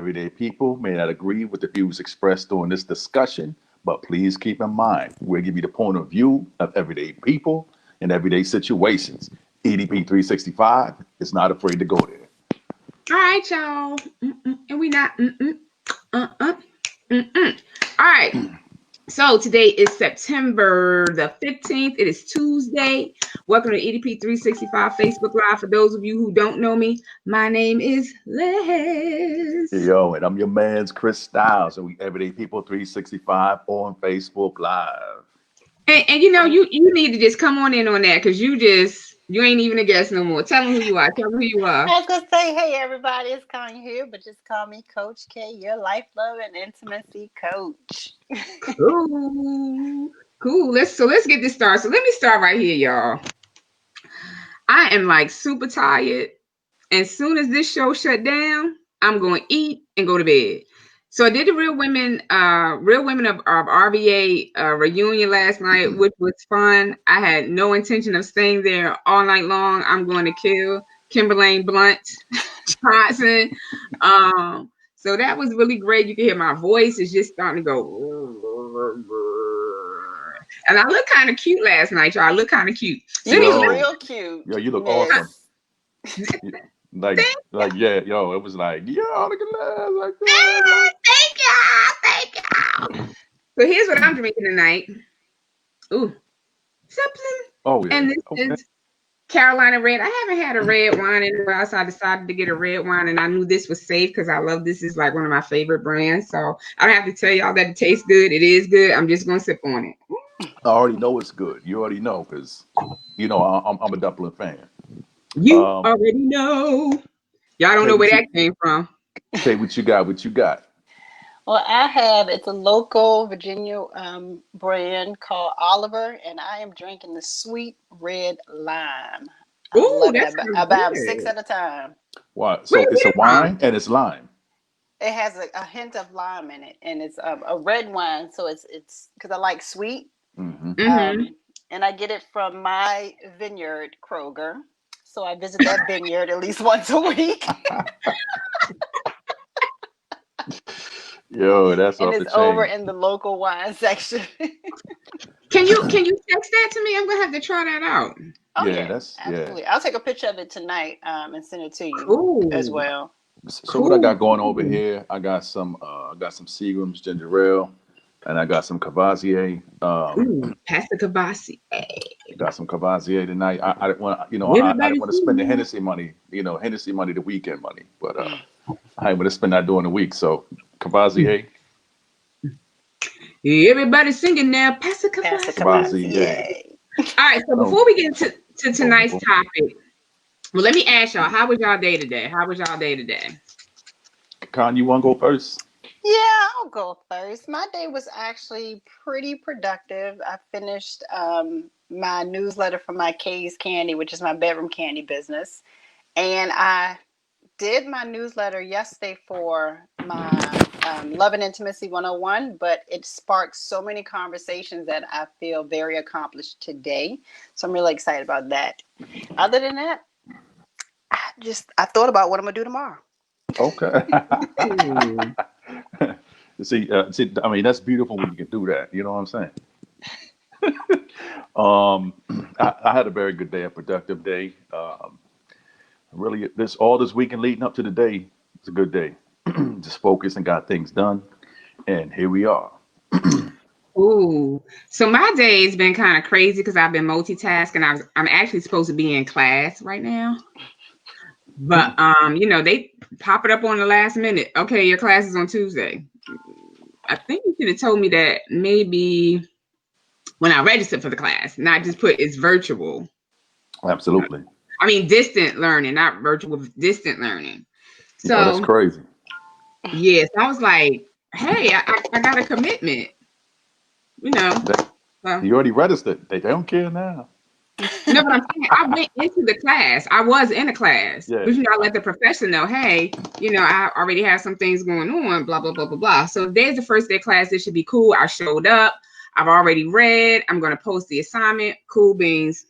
Everyday people may not agree with the views expressed during this discussion, but please keep in mind we'll give you the point of view of everyday people in everyday situations. EDP365 is not afraid to go there. All right, y'all. And we not. All right. So today is September the 15th. It is Tuesday. Welcome to EDP365 Facebook Live. For those of you who don't know me, my name is Les. Yo, and I'm your man's Chris Styles, and we Everyday People 365 on Facebook Live. And you know, you need to just come on in on that because you ain't even a guest no more. Tell them who you are. Tell them who you are. I was gonna say, hey everybody, it's Connie here, but just call me Coach K, your life, love, and intimacy coach. Cool. Let's get this started. So let me start right here, y'all. I am like super tired. As soon as this show shut down, I'm going to eat and go to bed. So I did the Real Women of RVA reunion last night, which was fun. I had no intention of staying there all night long. I'm going to kill Kimberly Blunt Johnson. So that was really great. You can hear my voice is just starting to go. And I look kind of cute last night, y'all. I look kind of cute. So you look real cute. Yo, you look awesome. Like, yeah, yo, it was like, yo, look at that. Like, Thank y'all. So here's what I'm drinking tonight. Ooh, something. Oh, yeah. And this is Carolina Red. I haven't had a red wine anywhere else. I decided to get a red wine, and I knew this was safe because I love this. Is like one of my favorite brands. So I don't have to tell y'all that it tastes good. It is good. I'm just gonna sip on it. I already know it's good. You already know because, you know, I'm a dumpling fan. You already know. Y'all don't know where that came from. Say what you got. What you got? Well, it's a local Virginia brand called Oliver, and I am drinking the sweet red lime. Ooh, that's I buy them 6 at a time. Wow. So it's a wine and it's lime. It has a hint of lime in it, and it's a red wine, so it's because I like sweet. Mm-hmm. And I get it from my vineyard, Kroger. So I visit that vineyard at least once a week. Yo, that's and off it's the chain. over in the local wine section. Can you text that to me? I'm gonna have to try that out. Oh yeah, that's absolutely. Yeah. I'll take a picture of it tonight and send it to you as well. So what I got going over here? I got some Seagram's ginger ale, and I got some Cavassier. Pass the Cavassier. Got some Cavassier tonight. I didn't want to spend the Hennessy money, the weekend money, but I ain't going to spend that during the week. So Cavassier. Everybody singing now. Pass the Cavassier. All right. So before we get to tonight's topic, well, let me ask y'all, how was y'all day today? Con, you want to go first? Yeah, I'll go first. My day was actually pretty productive. I finished my newsletter for my K's Candy, which is my bedroom candy business. And I did my newsletter yesterday for my Love and Intimacy 101, but it sparked so many conversations that I feel very accomplished today. So I'm really excited about that. Other than that, I thought about what I'm going to do tomorrow. Okay. See, I mean, that's beautiful when you can do that. You know what I'm saying? I had a very good day, a productive day. Really, this weekend leading up to the day, it's a good day. Just focused and got things done, and here we are. Ooh, so my day's been kind of crazy because I've been multitasking. I'm actually supposed to be in class right now, but they pop it up on the last minute. Okay, your class is on Tuesday. I think you should have told me that maybe when I registered for the class, not just put it's virtual. Absolutely. I mean, distant learning, not virtual, distant learning. So that's crazy. Yes, I was like, hey, I got a commitment. You already registered. They don't care now. No, but I'm saying I went into the class. I was in a class. Yeah. But I let the professor know, hey, I already have some things going on, blah, blah, blah, blah, blah. So if there's the first day of class, this should be cool. I showed up. I've already read. I'm going to post the assignment. Cool beans,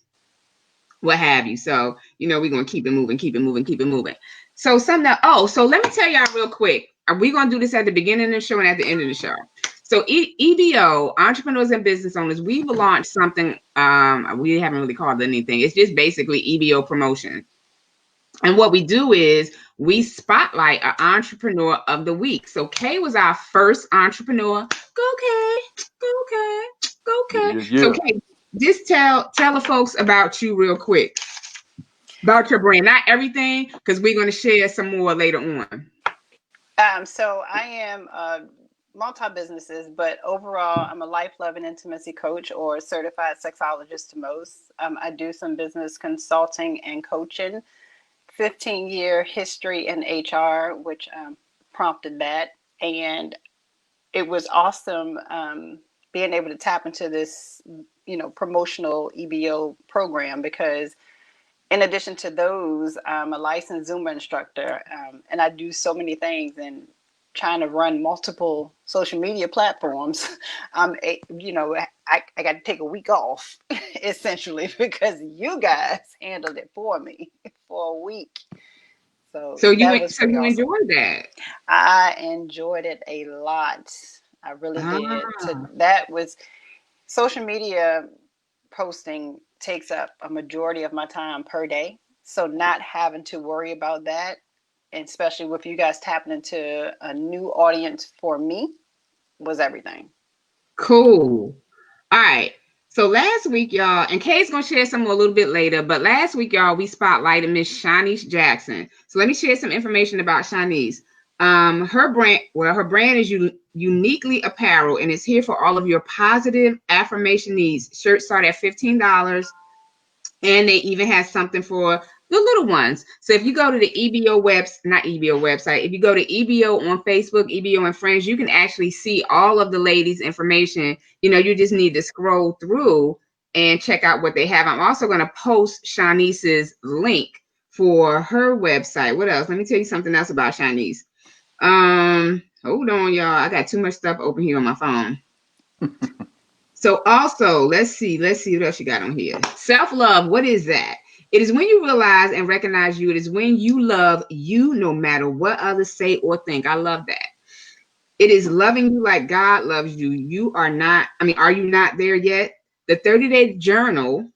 what have you. So, we're going to keep it moving. So so let me tell y'all real quick. we're going to do this at the beginning of the show and at the end of the show. So EBO, entrepreneurs and business owners, we've launched something. We haven't really called it anything. It's just basically EBO promotion. And what we do is we spotlight an entrepreneur of the week. So Kay was our first entrepreneur. Go Kay, go Kay, go Kay. Yeah. So Kay, just tell the folks about you real quick. About your brand, not everything, because we're going to share some more later on. So I am multi-businesses, but overall, I'm a life, love, and intimacy coach or certified sexologist to most. I do some business consulting and coaching, 15-year history in HR, which prompted that. And it was awesome being able to tap into this, promotional EBO program, because in addition to those, I'm a licensed Zumba instructor, and I do so many things, and trying to run multiple social media platforms. I got to take a week off essentially because you guys handled it for me for a week. So you awesome. Enjoyed that? I enjoyed it a lot. I really did. So that was social media posting takes up a majority of my time per day. So not having to worry about that, and especially with you guys tapping into a new audience for me, was everything. Cool. All right. So last week, y'all, and Kay's going to share some a little bit later, but last week, y'all, we spotlighted Miss Shanice Jackson. So let me share some information about Shanice. Her brand is uniquely apparel, and it's here for all of your positive affirmation needs. Shirts start at $15, and they even have something for the little ones. So if you go to the EBO website, if you go to EBO on Facebook, EBO and Friends, you can actually see all of the ladies' information. You just need to scroll through and check out what they have. I'm also going to post Shanice's link for her website. What else? Let me tell you something else about Shanice. Hold on, y'all. I got too much stuff open here on my phone. So also, let's see what else you got on here. Self-love, what is that? It is when you realize and recognize you. It is when you love you no matter what others say or think. I love that. It is loving you like God loves you. Are you not there yet? The 30-day journal,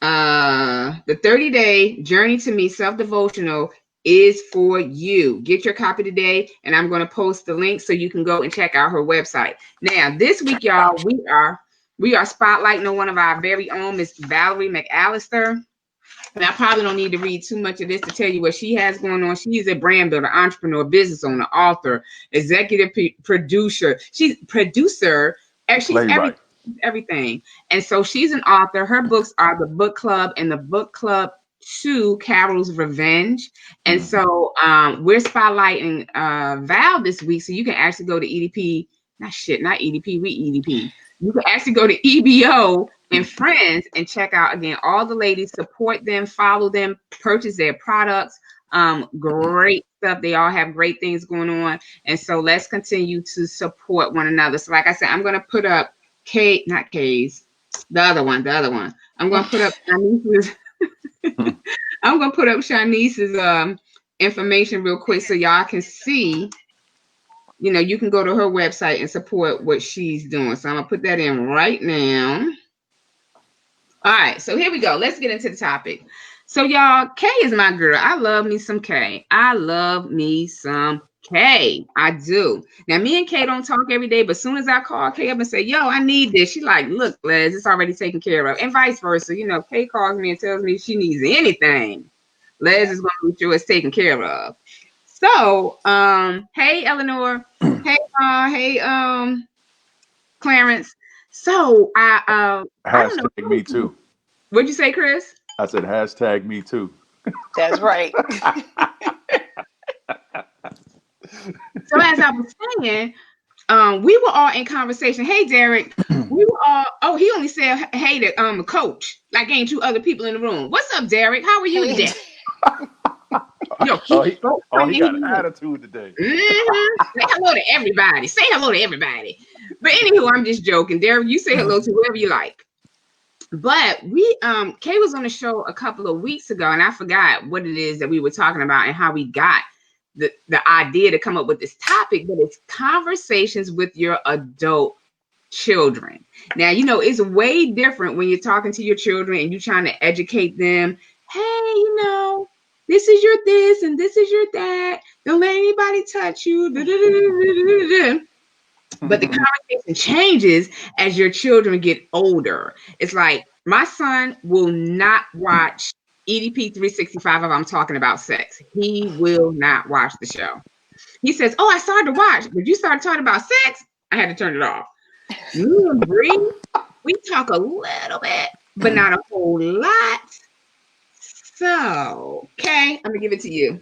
the 30-day journey to me self-devotional is for you. Get your copy today, and I'm going to post the link so you can go and check out her website. Now, this week, y'all, we are spotlighting one of our very own, Miss Valerie McAllister. And I probably don't need to read too much of this to tell you what she has going on. She's a brand builder, entrepreneur, business owner, author, executive producer. She's producer. She's everything. And so she's an author. Her books are The Book Club and The Book Club 2, Carol's Revenge. And so we're spotlighting Val this week. So you can actually go to EDP. Not EDP. We EDP. You can actually go to EBO and Friends and check out, again, all the ladies, support them, follow them, purchase their products. Great stuff. They all have great things going on. And so let's continue to support one another. So like I said, I'm going to put up the other one. I'm going to put up Shanice's I'm going to put up Shanice's information real quick so y'all can see. You can go to her website and support what she's doing. So I'm going to put that in right now. All right, so here we go. Let's get into the topic. So y'all, Kay is my girl. I love me some Kay. I do. Now, me and Kay don't talk every day, but as soon as I call Kay up and say, yo, I need this, she's like, look, Les, it's already taken care of. And vice versa. Kay calls me and tells me she needs anything. Les is going to make sure it's taken care of. So, hey, Eleanor. Hey, Clarence. So hashtag me too. What'd you say, Chris? I said hashtag me too. That's right. So as I was saying, we were all in conversation. Hey, Derek. We were all. Oh, he only said hey to coach. Like ain't two other people in the room. What's up, Derek? How are you today? Yo, he got an attitude today. Say hello to everybody. But anywho, I'm just joking. Derek, you say hello to whoever you like. But we, Kay was on the show a couple of weeks ago, and I forgot what it is that we were talking about and how we got the idea to come up with this topic, but it's conversations with your adult children. Now, it's way different when you're talking to your children and you're trying to educate them. Hey, this is your this and this is your that. Don't let anybody touch you. But the conversation changes as your children get older. It's like my son will not watch EDP365 if I'm talking about sex. He will not watch the show. He says, "Oh, I started to watch, but you started talking about sex." I had to turn it off. Me and Bree, we talk a little bit, but not a whole lot. So, okay, I'm gonna give it to you.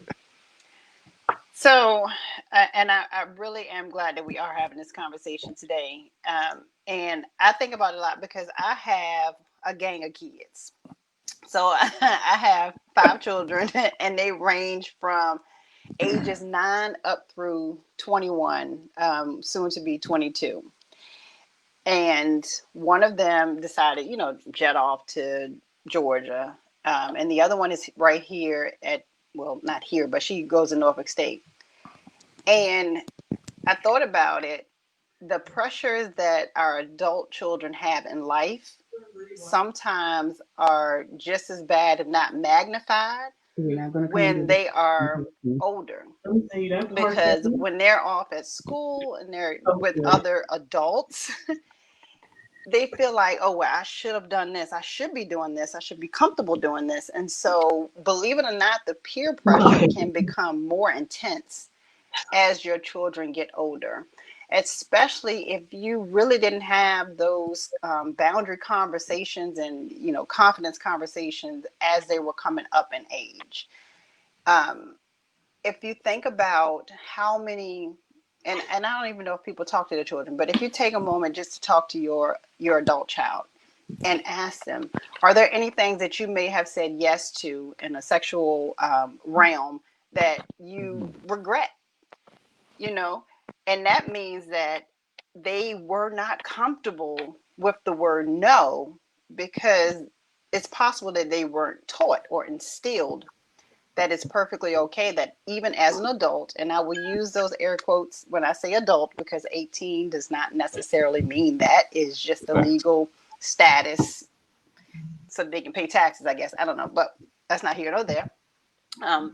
So, and I really am glad that we are having this conversation today. And I think about it a lot because I have a gang of kids. So I have 5 children, and they range from ages 9 up through 21, soon to be 22. And one of them decided, jet off to Georgia. And the other one is right here well, not here, but she goes to Norfolk State. And I thought about it. The pressures that our adult children have in life sometimes are just as bad, if not magnified, when they are older. Because when they're off at school and they're with other adults, they feel like, oh, well, I should have done this. I should be doing this. I should be comfortable doing this. And so, believe it or not, the peer pressure can become more intense as your children get older, especially if you really didn't have those boundary conversations and confidence conversations as they were coming up in age. If you think about how many, and I don't even know if people talk to their children, but if you take a moment just to talk to your adult child and ask them, are there any things that you may have said yes to in a sexual realm that you regret? And that means that they were not comfortable with the word no, because it's possible that they weren't taught or instilled that it's perfectly okay that even as an adult, and I will use those air quotes when I say adult, because 18 does not necessarily mean that. It's just the legal status so they can pay taxes, I guess. I don't know, but that's not here nor there.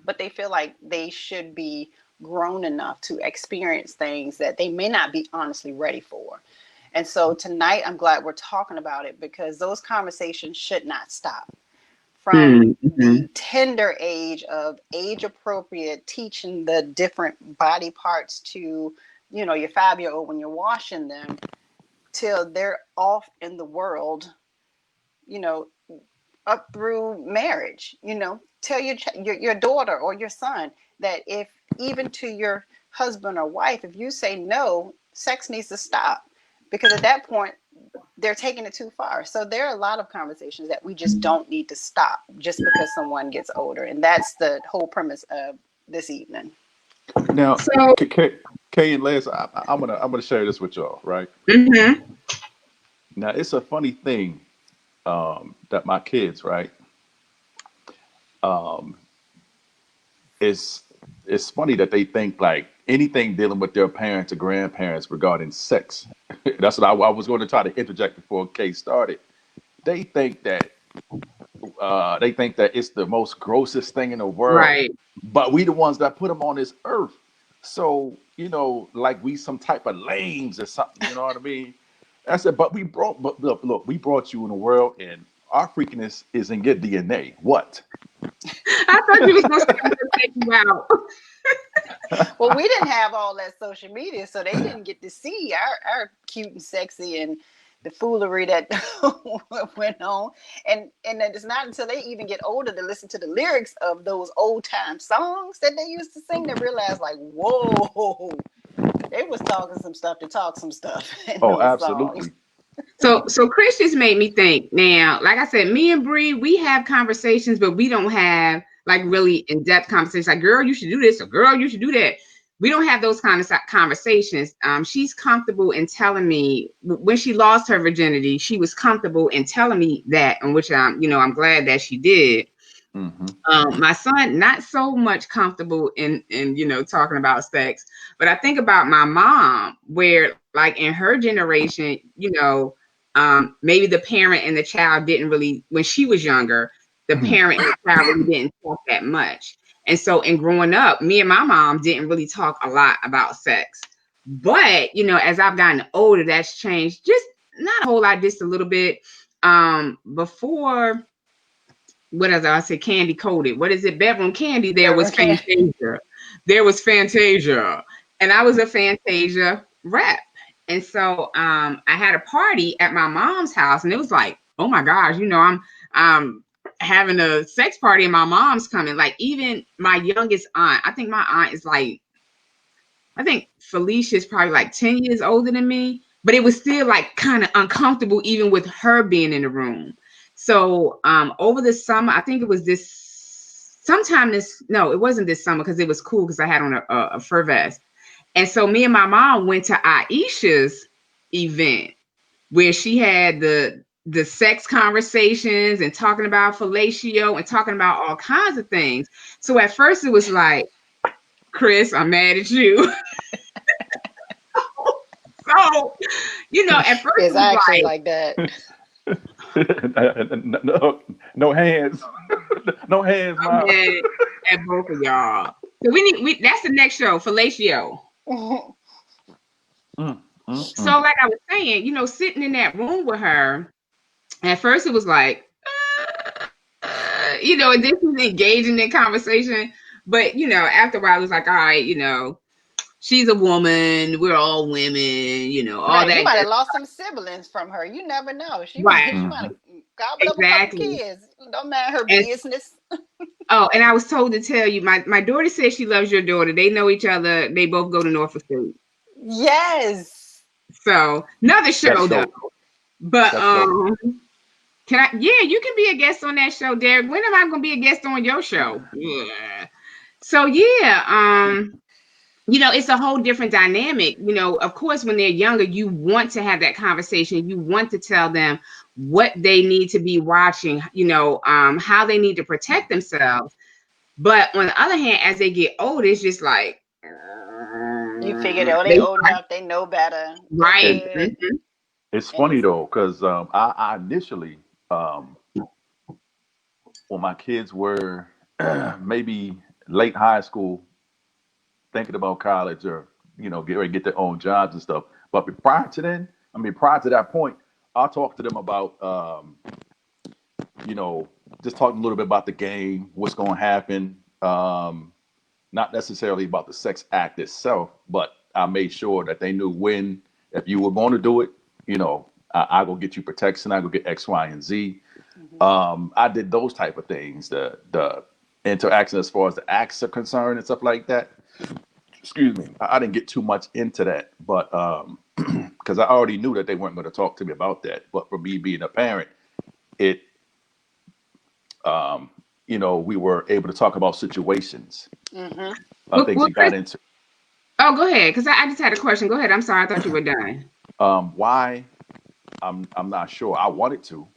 But they feel like they should be grown enough to experience things that they may not be honestly ready for. And so tonight, I'm glad we're talking about it, because those conversations should not stop. From the tender age of age appropriate teaching the different body parts to, your 5-year-old when you're washing them, till they're off in the world, up through marriage. Tell your daughter or your son that if even to your husband or wife, if you say no, sex needs to stop, because at that point they're taking it too far. So there are a lot of conversations that we just don't need to stop just because someone gets older. And that's the whole premise of this evening. Now, Kay and Les, I'm gonna share this with y'all, right? Mm-hmm. Now, it's a funny thing that my kids, right? It's funny that they think like anything dealing with their parents or grandparents regarding sex. That's what I was going to try to interject before Kay started. They think that it's the most grossest thing in the world, Right. but we the ones that put them on this earth. So like we some type of lames or something. You know what I mean? I said, but look, we brought you in the world, and our freakiness is in your DNA. What? I thought you was going to say I'm going to take you out. Well, we didn't have all that social media, so they didn't get to see our cute and sexy and the foolery that went on. And it's not until they even get older to listen to the lyrics of those old time songs that they used to sing that realize, like, whoa, they was talking some stuff to talk some stuff. Oh, absolutely. Songs. So Chris just made me think. Now, like I said, me and Bree, we have conversations, but we don't have like really in-depth conversations. Like, girl, you should do this, or girl, you should do that. We don't have those kind of conversations. She's comfortable in telling me when she lost her virginity, she was comfortable in telling me that, and which I'm glad that she did. My son, not so much comfortable in talking about sex, but I think about my mom, where like in her generation, maybe the parent and the child didn't really, when she was younger, the parent and the child really didn't talk that much. And so in growing up, me and my mom didn't really talk a lot about sex. But, as I've gotten older, that's changed, just not a whole lot, just a little bit. Before, what as I say, candy coated. What is it? Bedroom candy. There was Fantasia. There was Fantasia. And I was a Fantasia rep. And so I had a party at my mom's house, and it was like, oh my gosh, I'm having a sex party and my mom's coming. Like, even my youngest aunt, I think my aunt is like, I think Felicia is probably like 10 years older than me, but it was still like kind of uncomfortable even with her being in the room. So over the summer, I think it was it wasn't this summer because it was cool because I had on a fur vest. And so me and my mom went to Aisha's event where she had the sex conversations and talking about fellatio and talking about all kinds of things. So at first it was like, Chris, I'm mad at you. So, at first it's actually like that. No hands. No hands, Mom. At both of y'all. So that's the next show, fellatio. So like I was saying, sitting in that room with her, at first it was like, and this was engaging in conversation. But, after a while, it was like, all right, she's a woman. We're all women, all right, that. You might have lost some siblings from her. You never know. She right. might have gobbled up a couple kids. Don't mind her business. Oh, and I was told to tell you, my daughter says she loves your daughter. They know each other. They both go to Norfolk State. Yes. So another show though. But can I? Yeah, you can be a guest on that show, Derek. When am I going to be a guest on your show? Yeah. So yeah, it's a whole different dynamic. Of course, when they're younger, you want to have that conversation. You want to tell them what they need to be watching, how they need to protect themselves. But on the other hand, as they get older, it's just like, you figure they old enough, they know better. Right. It's funny though, because I initially, when my kids were maybe late high school, thinking about college or get ready to get their own jobs and stuff. But prior to that point, I'll talk to them about just talking a little bit about the game, what's going to happen. Not necessarily about the sex act itself, but I made sure that they knew when, if you were going to do it, I go get you protection. I go get X, Y, and Z. I did those type of things. The interaction as far as the acts are concerned and stuff like that. Excuse me. I didn't get too much into that, but because I already knew that they weren't going to talk to me about that. But for me being a parent, it, we were able to talk about situations. Things we got into. Oh, go ahead, because I just had a question. Go ahead. I'm sorry. I thought you were done. Why? I'm not sure. I wanted to,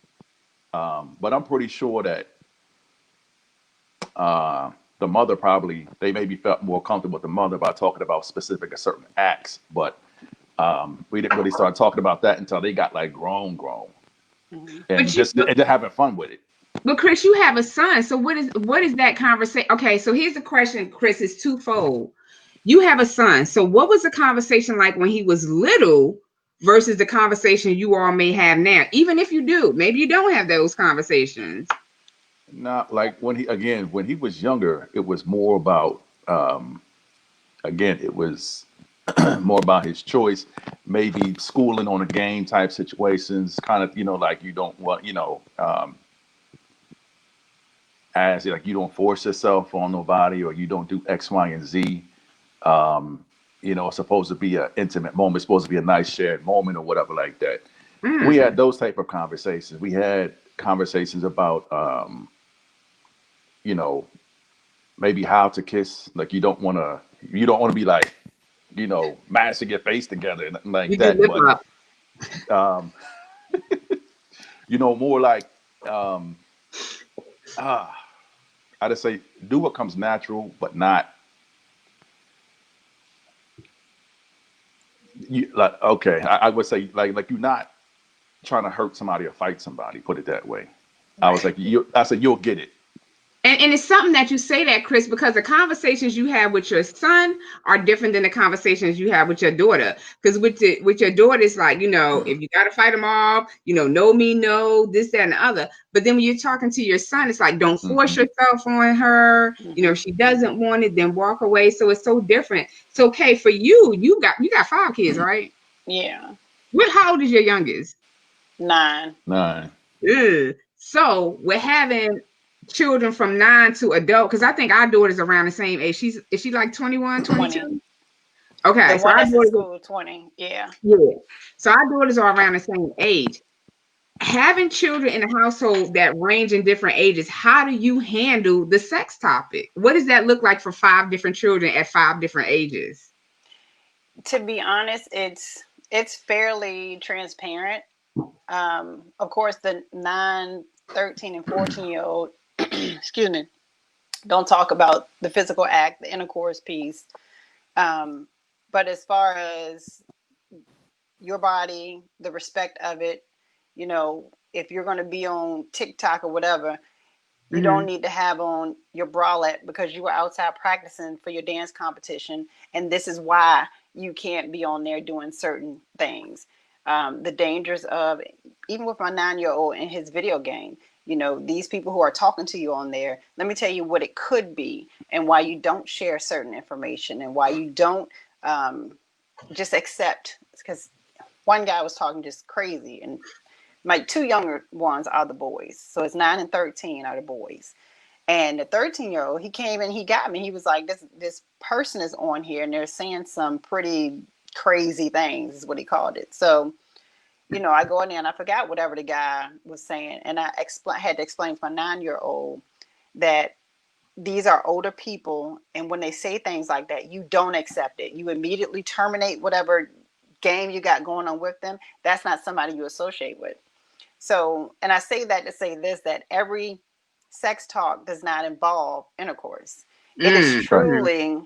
but I'm pretty sure that the mother they maybe felt more comfortable with the mother by talking about specific certain acts, but we didn't really start talking about that until they got like grown, and just having fun with it. But Chris, you have a son, so what is that conversation? Okay, so here's the question, Chris, is twofold. You have a son, so what was the conversation like when he was little versus the conversation you all may have now? Even if you do, maybe you don't have those conversations. Not like when he was younger, it was more about it was more about his choice, maybe schooling on a game type situations, kind of, like you don't want, as like you don't force yourself on nobody or you don't do X, Y, and Z. It's supposed to be an intimate moment, it's supposed to be a nice shared moment or whatever like that. We had those type of conversations. We had conversations about maybe how to kiss. Like you don't want to be like, mashing your face together and nothing like that. But more like I just say do what comes natural, but not you like okay. I would say like you're not trying to hurt somebody or fight somebody. Put it that way. I was Right. like, I said you'll get it. And it's something that you say that, Chris, because the conversations you have with your son are different than the conversations you have with your daughter. Because with your daughter, it's like, if you got to fight them off, no me, no, this, that, and the other. But then when you're talking to your son, it's like, don't force Hmm. yourself on her. Mm-hmm. If she doesn't want it, then walk away. So it's so different. So, okay, for you, you got 5 kids, right? Yeah. How old is your youngest? 9. 9. Ugh. So we're having children from 9 to adult, because I think our daughter's around the same age. Is she like 21, 20. 22? Okay, The so one our that's in daughters, school, 20. Yeah. yeah. So our daughters are around the same age. Having children in a household that range in different ages, how do you handle the sex topic? What does that look like for 5 different children at 5 different ages? To be honest, it's fairly transparent. Of course, the 9, 13, and 14-year-old, excuse me, don't talk about the physical act, the intercourse piece. But as far as your body, the respect of it, if you're going to be on TikTok or whatever, you don't need to have on your bralette because you were outside practicing for your dance competition. And this is why you can't be on there doing certain things. The dangers of, even with my 9-year-old in his video game, these people who are talking to you on there, let me tell you what it could be and why you don't share certain information and why you don't just accept. Because one guy was talking just crazy, and my 2 younger ones are the boys. So it's 9 and 13 are the boys. And the 13-year-old, he came and he got me. He was like, this person is on here and they're saying some pretty crazy things, is what he called it. So, I go in there and I forgot whatever the guy was saying. And I had to explain to my 9-year-old that these are older people. And when they say things like that, you don't accept it. You immediately terminate whatever game you got going on with them. That's not somebody you associate with. So, and I say that to say this, that every sex talk does not involve intercourse. It is Right. truly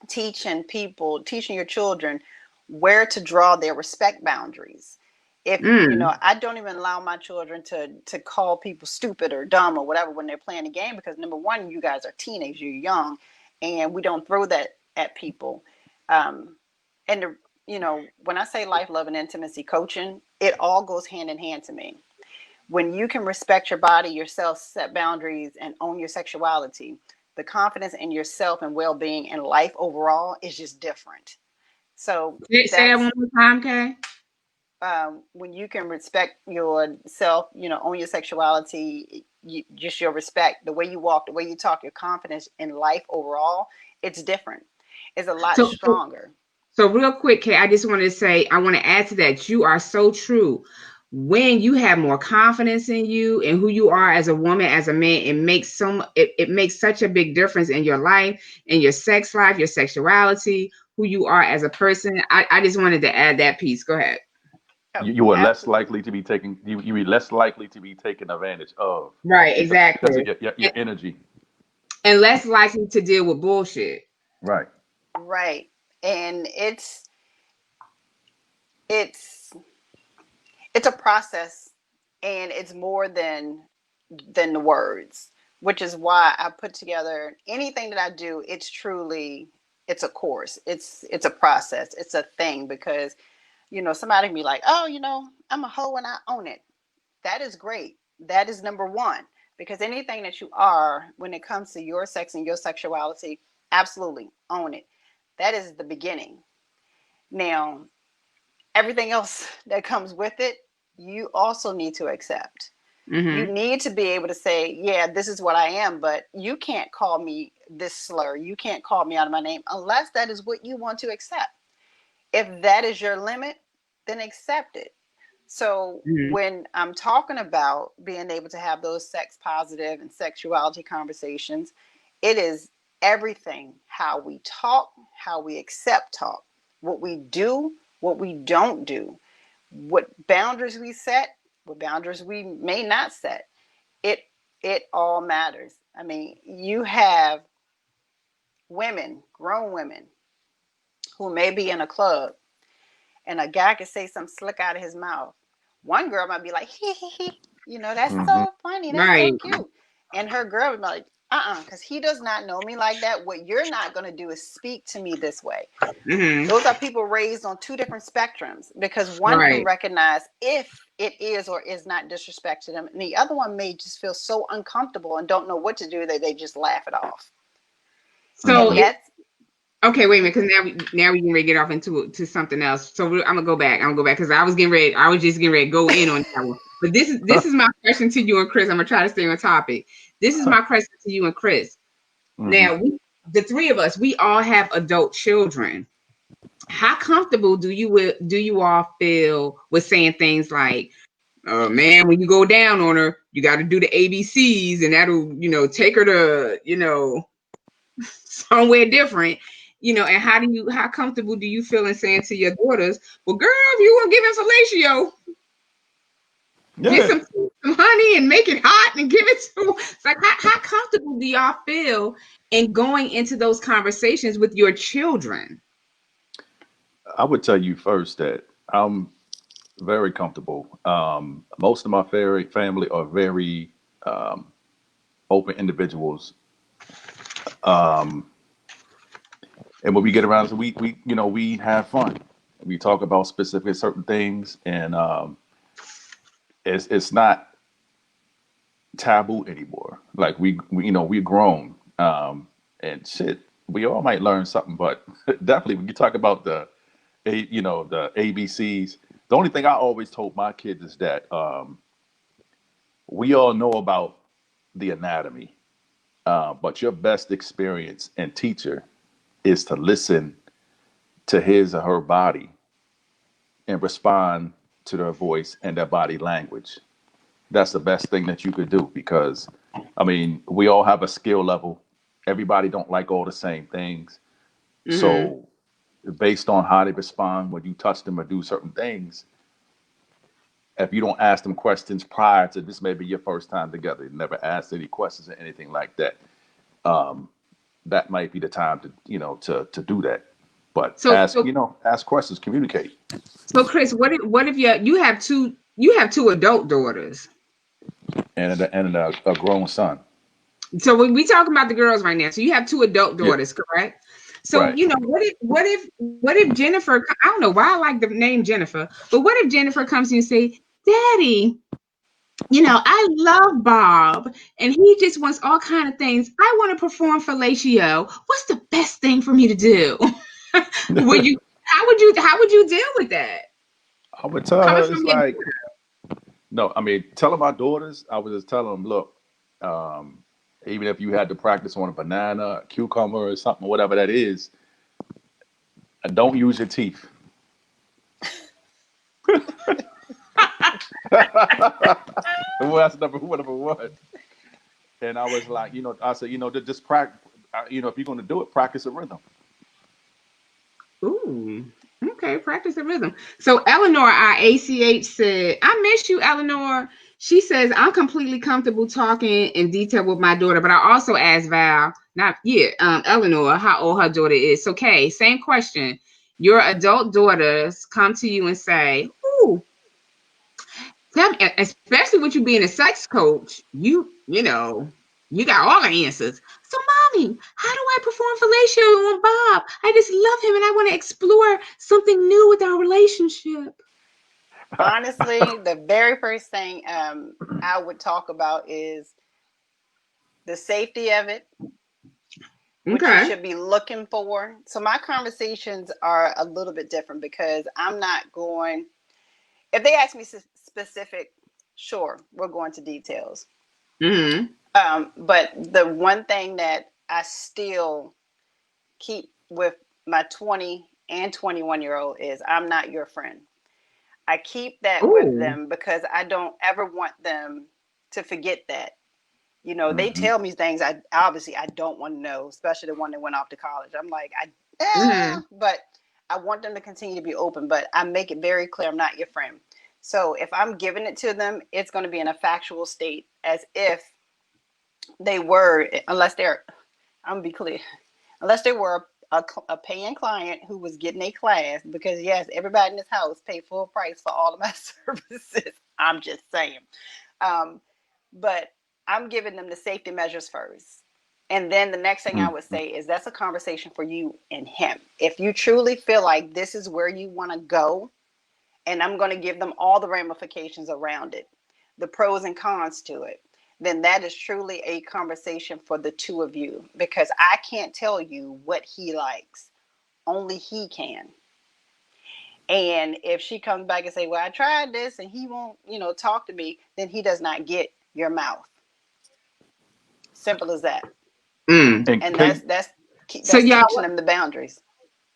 teaching your children where to draw their respect boundaries. If, I don't even allow my children to call people stupid or dumb or whatever when they're playing a game, because number one, you guys are teenagers, you're young, and we don't throw that at people. And when I say life, love, and intimacy coaching, it all goes hand in hand to me. When you can respect your body, yourself, set boundaries, and own your sexuality, the confidence in yourself and well-being and life overall is just different. So Say that that's one more time, Kay. when you can respect yourself, own your sexuality, just your respect, the way you walk, the way you talk, your confidence in life overall, it's different. It's a lot So, so stronger. So real quick, Kay, I just wanted to say, I want to add to that. You are so true. When you have more confidence in you and who you are as a woman, as a man, it makes such a big difference in your life, in your sex life, your sexuality, who you are as a person. I just wanted to add that piece. Go ahead. Oh, You are less absolutely. likely to be taken. You be less likely to be taken advantage of Right, because exactly. of your energy. And less likely to deal with bullshit. Right. Right. And it's it's a process, and it's more than the words, which is why I put together anything that I do. It's a course, it's a process, it's a thing. Because somebody can be like, oh, I'm a hoe and I own it. That is great. That is number one. Because anything that you are, when it comes to your sex and your sexuality, absolutely own it. That is the beginning. Now, everything else that comes with it, you also need to accept. You Mm-hmm. need to be able to say, yeah, this is what I am, but you can't call me this slur. You can't call me out of my name unless that is what you want to accept. If that is your limit, then accept it. So Mm-hmm. when I'm talking about being able to have those sex positive and sexuality conversations, it is everything: how we talk, how we accept talk, what we do, what we don't do, what boundaries we set, what boundaries we may not set. It it all matters. I mean, you have women, grown women, who may be in a club and a guy could say something slick out of his mouth. One girl might be like, hee hee hee, that's Mm-hmm. so funny, that's so Right. cute. And her girl would be like, because he does not know me like that. What you're not going to do is speak to me this way. Mm-hmm. Those are people raised on two different spectrums, because one can Right. recognize if it is or is not disrespect to them, and the other one may just feel so uncomfortable and don't know what to do that they just laugh it off. So And Mm-hmm. that's okay, wait a minute, because now we can ready to get off to something else. So I'm gonna go back. I'm gonna go back because I was just getting ready to go in on that one. But this is my question to you and Chris. I'm gonna try to stay on topic. This is my question to you and Chris. Mm-hmm. Now, the three of us, we all have adult children. How comfortable do you all feel with saying things like, man, when you go down on her, you got to do the ABCs, and that'll take her to somewhere different. And how comfortable do you feel in saying to your daughters, well, girl, if you want to give him fellatio, get Yeah. some honey and make it hot and give it to him. It's like, how comfortable do y'all feel in going into those conversations with your children? I would tell you first that I'm very comfortable. Most of my family are very open individuals. Um, and when we get around, so we have fun. We talk about specific certain things, and it's not taboo anymore. Like we're grown, and shit. We all might learn something, but definitely when you talk about the ABCs. The only thing I always told my kids is that we all know about the anatomy, but your best experience and teacher is to listen to his or her body and respond to their voice and their body language. That's the best thing that you could do because, I mean, we all have a skill level. Everybody don't like all the same things. Mm-hmm. So based on how they respond when you touch them or do certain things, if you don't ask them questions prior to this, may be your first time together, you never asked any questions or anything like that. Um, that might be the time to do that. But So, so, ask questions, communicate. so, Chris, what if you have two adult daughters? And a grown son. So we talking about the girls right now. So you have two adult Yeah, daughters, correct? So right. what if Jennifer? I don't know why I like the name Jennifer, but what if Jennifer comes to you and say, "Daddy, I love Bob, and he just wants all kind of things. I want to perform fellatio. What's the best thing for me to do?" Would you? How would you deal with that? I would tell Coming her from it's your like no. I mean, telling my daughters, I was just telling them, look, um, even if you had to practice on a banana, a cucumber, or something, whatever that is, don't use your teeth. Well, that's number one. And I was like, I said, just practice. If you're going to do it, practice a rhythm. Ooh. Okay, practice the rhythm. So Eleanor, our ACH said, I miss you, Eleanor. She says, I'm completely comfortable talking in detail with my daughter, but I also asked Val, Eleanor, how old her daughter is. So Kay, same question. Your adult daughters come to you and say, ooh, tell me, especially with you being a sex coach, you got all the answers. So, mommy, how do I perform fellatio on Bob? I just love him and I want to explore something new with our relationship. honestly the very first thing I would talk about is the safety of it, what you Okay. should be looking for. So my conversations are a little bit different because I'm not going, if they ask me specific, sure, we're going to details. Mm-hmm. But the one thing that I still keep with my 20 and 21-year-old is I'm not your friend. I keep that with Oh. them because I don't ever want them to forget that. They Hmm. tell me things I don't want to know, especially the one that went off to college. I'm like, Mm-hmm. but I want them to continue to be open, but I make it very clear I'm not your friend. So if I'm giving it to them, it's going to be in a factual state as if they were, unless they're, I'm gonna be clear, unless they were a paying client who was getting a class, because yes, everybody in this house paid full price for all of my services. I'm just saying. Um, but I'm giving them the safety measures first. And then the next thing I would say is that's a conversation for you and him. If you truly feel like this is where you want to go, and I'm going to give them all the ramifications around it, the pros and cons to it, then that is truly a conversation for the two of you, because I can't tell you what he likes. Only he can. And if she comes back and say, well, I tried this and he won't, talk to me, then he does not get your mouth. Simple as that. Mm. And And Kay, that's So y'all, teaching them the boundaries.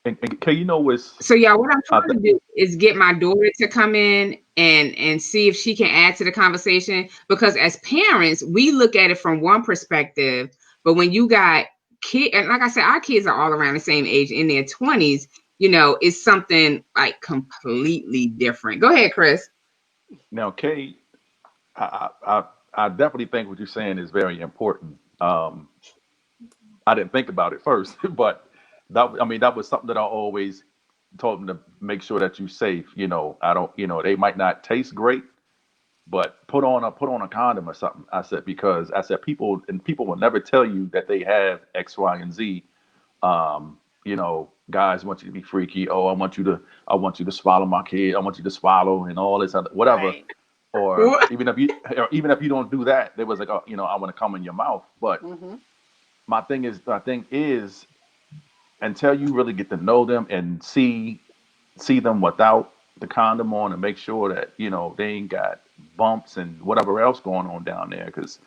and Kay, you know what's so y'all, what I'm I trying to do is get my daughter to come in and see if she can add to the conversation, because as parents, we look at it from one perspective, but when you got kids, and like I said, our kids are all around the same age in their 20s, it's something like completely different. Go ahead, Chris. now, Kay, I definitely think what you're saying is very important. I didn't think about it first, but that was something that I always told them to make sure that you're safe. I don't, they might not taste great, but put on a condom or something. I said, because I said people will never tell you that they have X, Y, and Z. Guys want you to be freaky. Oh, I want you to swallow my kid. I want you to swallow and all this other whatever. Right. Or even if you don't do that, they was like, oh, I want to come in your mouth. But Mm-hmm. my thing is until you really get to know them and see them without the condom on, and make sure that they ain't got bumps and whatever else going on down there, because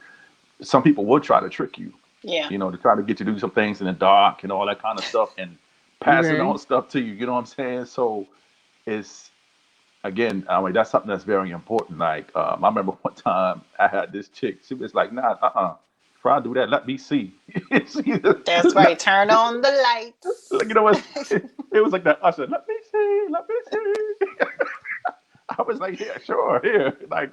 some people will try to trick you, Yeah. to try to get you to do some things in the dark and all that kind of stuff, and passing Okay. on stuff to you. You know what I'm saying? So it's again, I mean, that's something that's very important. Like, I remember one time I had this chick. She was like, "Nah, Before I do that, let me see." See, That's right. Turn on the like, lights. what? It was like that usher. Let me see. Let me see. I was like, "Yeah, sure, here." Like,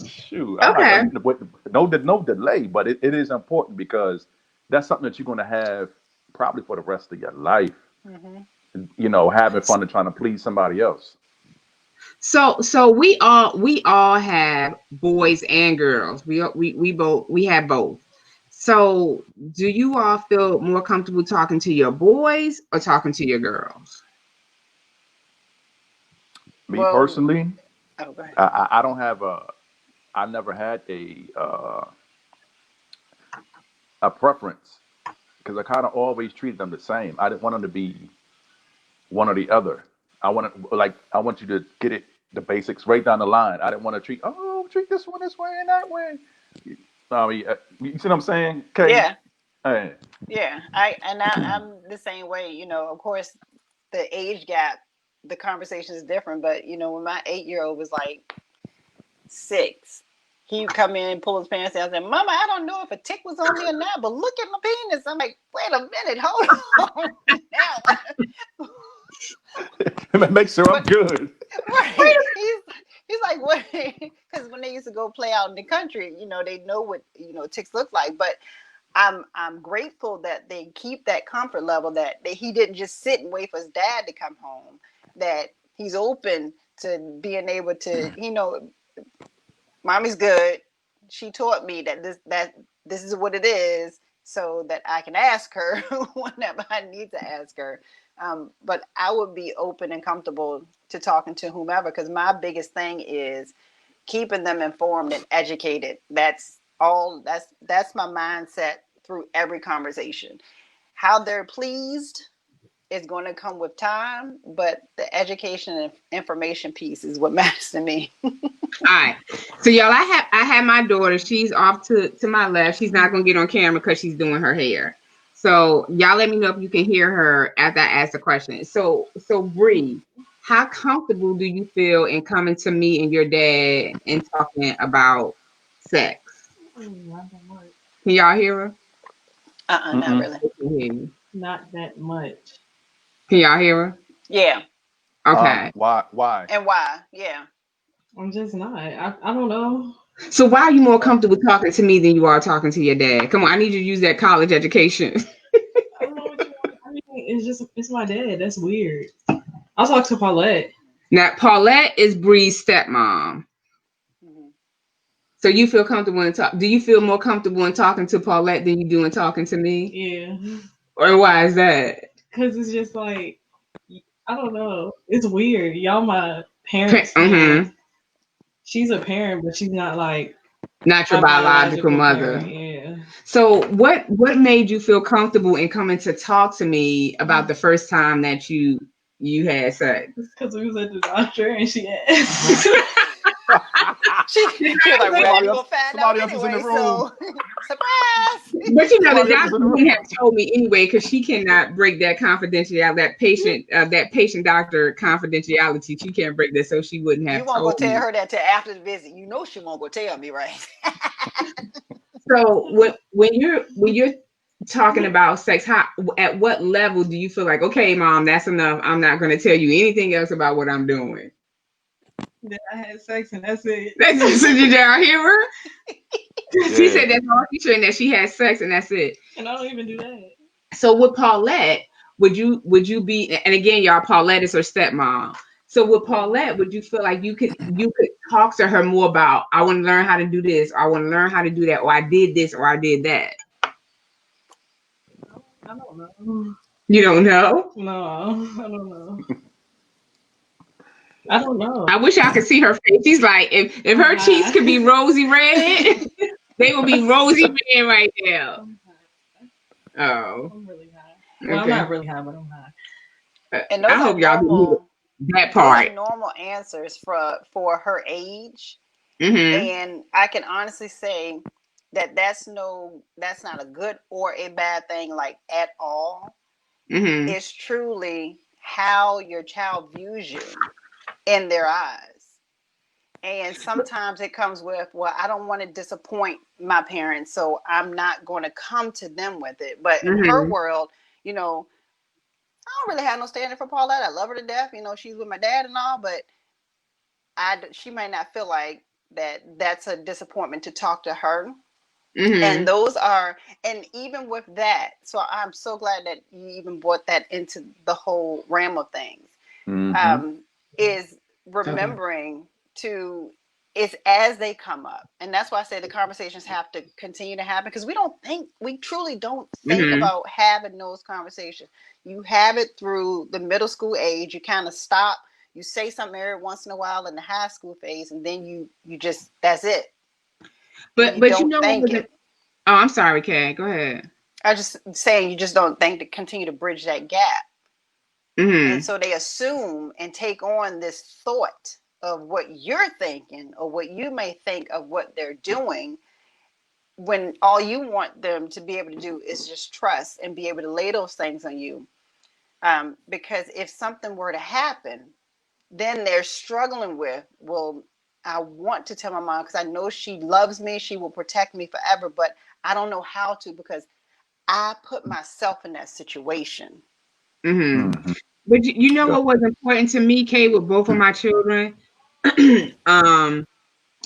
shoot, I'm like, Okay. no delay, but it is important, because that's something that you're going to have probably for the rest of your life. Mm-hmm. Having fun and trying to please somebody else. So we all have boys and girls. We have both. So do you all feel more comfortable talking to your boys or talking to your girls? Me Well, personally, oh, go ahead. I don't have I never had a preference, because I kind of always treated them the same. I didn't want them to be one or the other. I want you to get it, the basics right down the line. I didn't want to treat this one this way and that way. I mean, you see what I'm saying? Okay. Yeah. Hey. Yeah. I'm the same way. Of course, the age gap, the conversation is different. But when my 8-year-old was like 6, he would come in, pull his pants down, and say, "Mama, I don't know if a tick was on me or not, but look at my penis." I'm like, "Wait a minute, hold on now." Make sure I'm But good. right, he's like, "What?" Because when they used to go play out in the country, they know what ticks look like. But I'm grateful that they keep that comfort level, that he didn't just sit and wait for his dad to come home. That he's open to being able to, mommy's good. She taught me that this is what it is, so that I can ask her whenever I need to ask her. But I would be open and comfortable to talking to whomever, because my biggest thing is keeping them informed and educated. That's all. That's my mindset through every conversation. How they're pleased is going to come with time, but the education and information piece is what matters to me. All right. So y'all, I have my daughter. She's off to my left. She's not gonna get on camera because she's doing her hair. So y'all let me know if you can hear her after I ask the question. So Bree, how comfortable do you feel in coming to me and your dad and talking about sex? Not that much. Can y'all hear her? Not Mm-mm. really. I can hear you. Not that much. Can y'all hear her? Yeah. Okay. Why? And why? Yeah. I'm just not. I don't know. So why are you more comfortable talking to me than you are talking to your dad? Come on, I need you to use that college education. I don't know what you want. I mean, it's my dad. That's weird. I'll talk to Paulette. Now, Paulette is Bree's stepmom. Mhm. So you feel comfortable in talk? Do you feel more comfortable in talking to Paulette than you do in talking to me? Yeah, Or why is that? because it's just like I don't know. It's weird. Y'all, my parents. She's a parent, but she's not like Not your my biological mother. parent. Yeah. So what made you feel comfortable in coming to talk to me about the first time that you had sex? Because we was at the doctor and she asked. She was like, well, you're gonna find out somebody else was in the anyway, room. so surprise. But you know, the Somebody else was doctor in the wouldn't room. have told me anyway because she cannot break that confidentiality, that patient doctor confidentiality. She can't break that, so she wouldn't You have won't go told me. tell her that till after the visit. You know she won't go tell me, right? So when you're talking about sex, at what level do you feel like, okay, mom, that's enough. I'm not going to tell you anything else about what I'm doing. That I had sex and that's it. So did y'all hear her? She Yeah. said that's all she said, that she had sex and that's it. And I don't even do that. So with Paulette, would you be, and again, y'all, Paulette is her stepmom. So with Paulette, would you feel like you could talk to her more about, I want to learn how to do this, or I want to learn how to do that, or I did this, or I did that? I don't know. You don't know? No, I don't know. I don't know. I wish I could see her face. She's like, if her cheeks could be rosy red, they would be rosy red right now. Oh. I'm really high. Well, Okay. I'm not really high, but I'm high. And those I are hope y'all normal. that Those part. are normal answers for her age. Mm-hmm. And I can honestly say that that's not a good or a bad thing, like at all. Mm-hmm. It's truly how your child views you in their eyes. And sometimes it comes with, well, I don't want to disappoint my parents, so I'm not going to come to them with it. But in her world, I don't really have no standing for Paulette. I love her to death. She's with my dad and all, but she might not feel like that's a disappointment to talk to her. And and even with that, so I'm so glad that you even brought that into the whole realm of things. Is remembering it's as they come up. And that's why I say the conversations have to continue to happen, because we truly don't think about having those conversations. You have it through the middle school age. You kind of stop. You say something every once in a while in the high school phase, and then you just, that's it. But don't think it. Oh, I'm sorry, Kay. Go ahead. I just saying, you just don't think to continue to bridge that gap. And so they assume and take on this thought of what you're thinking or what you may think of what they're doing, when all you want them to be able to do is just trust and be able to lay those things on you. Because if something were to happen, then they're struggling with, well, I want to tell my mom because I know she loves me. She will protect me forever, but I don't know how to because I put myself in that situation. But you know what was important to me, Kay, with both of my children? What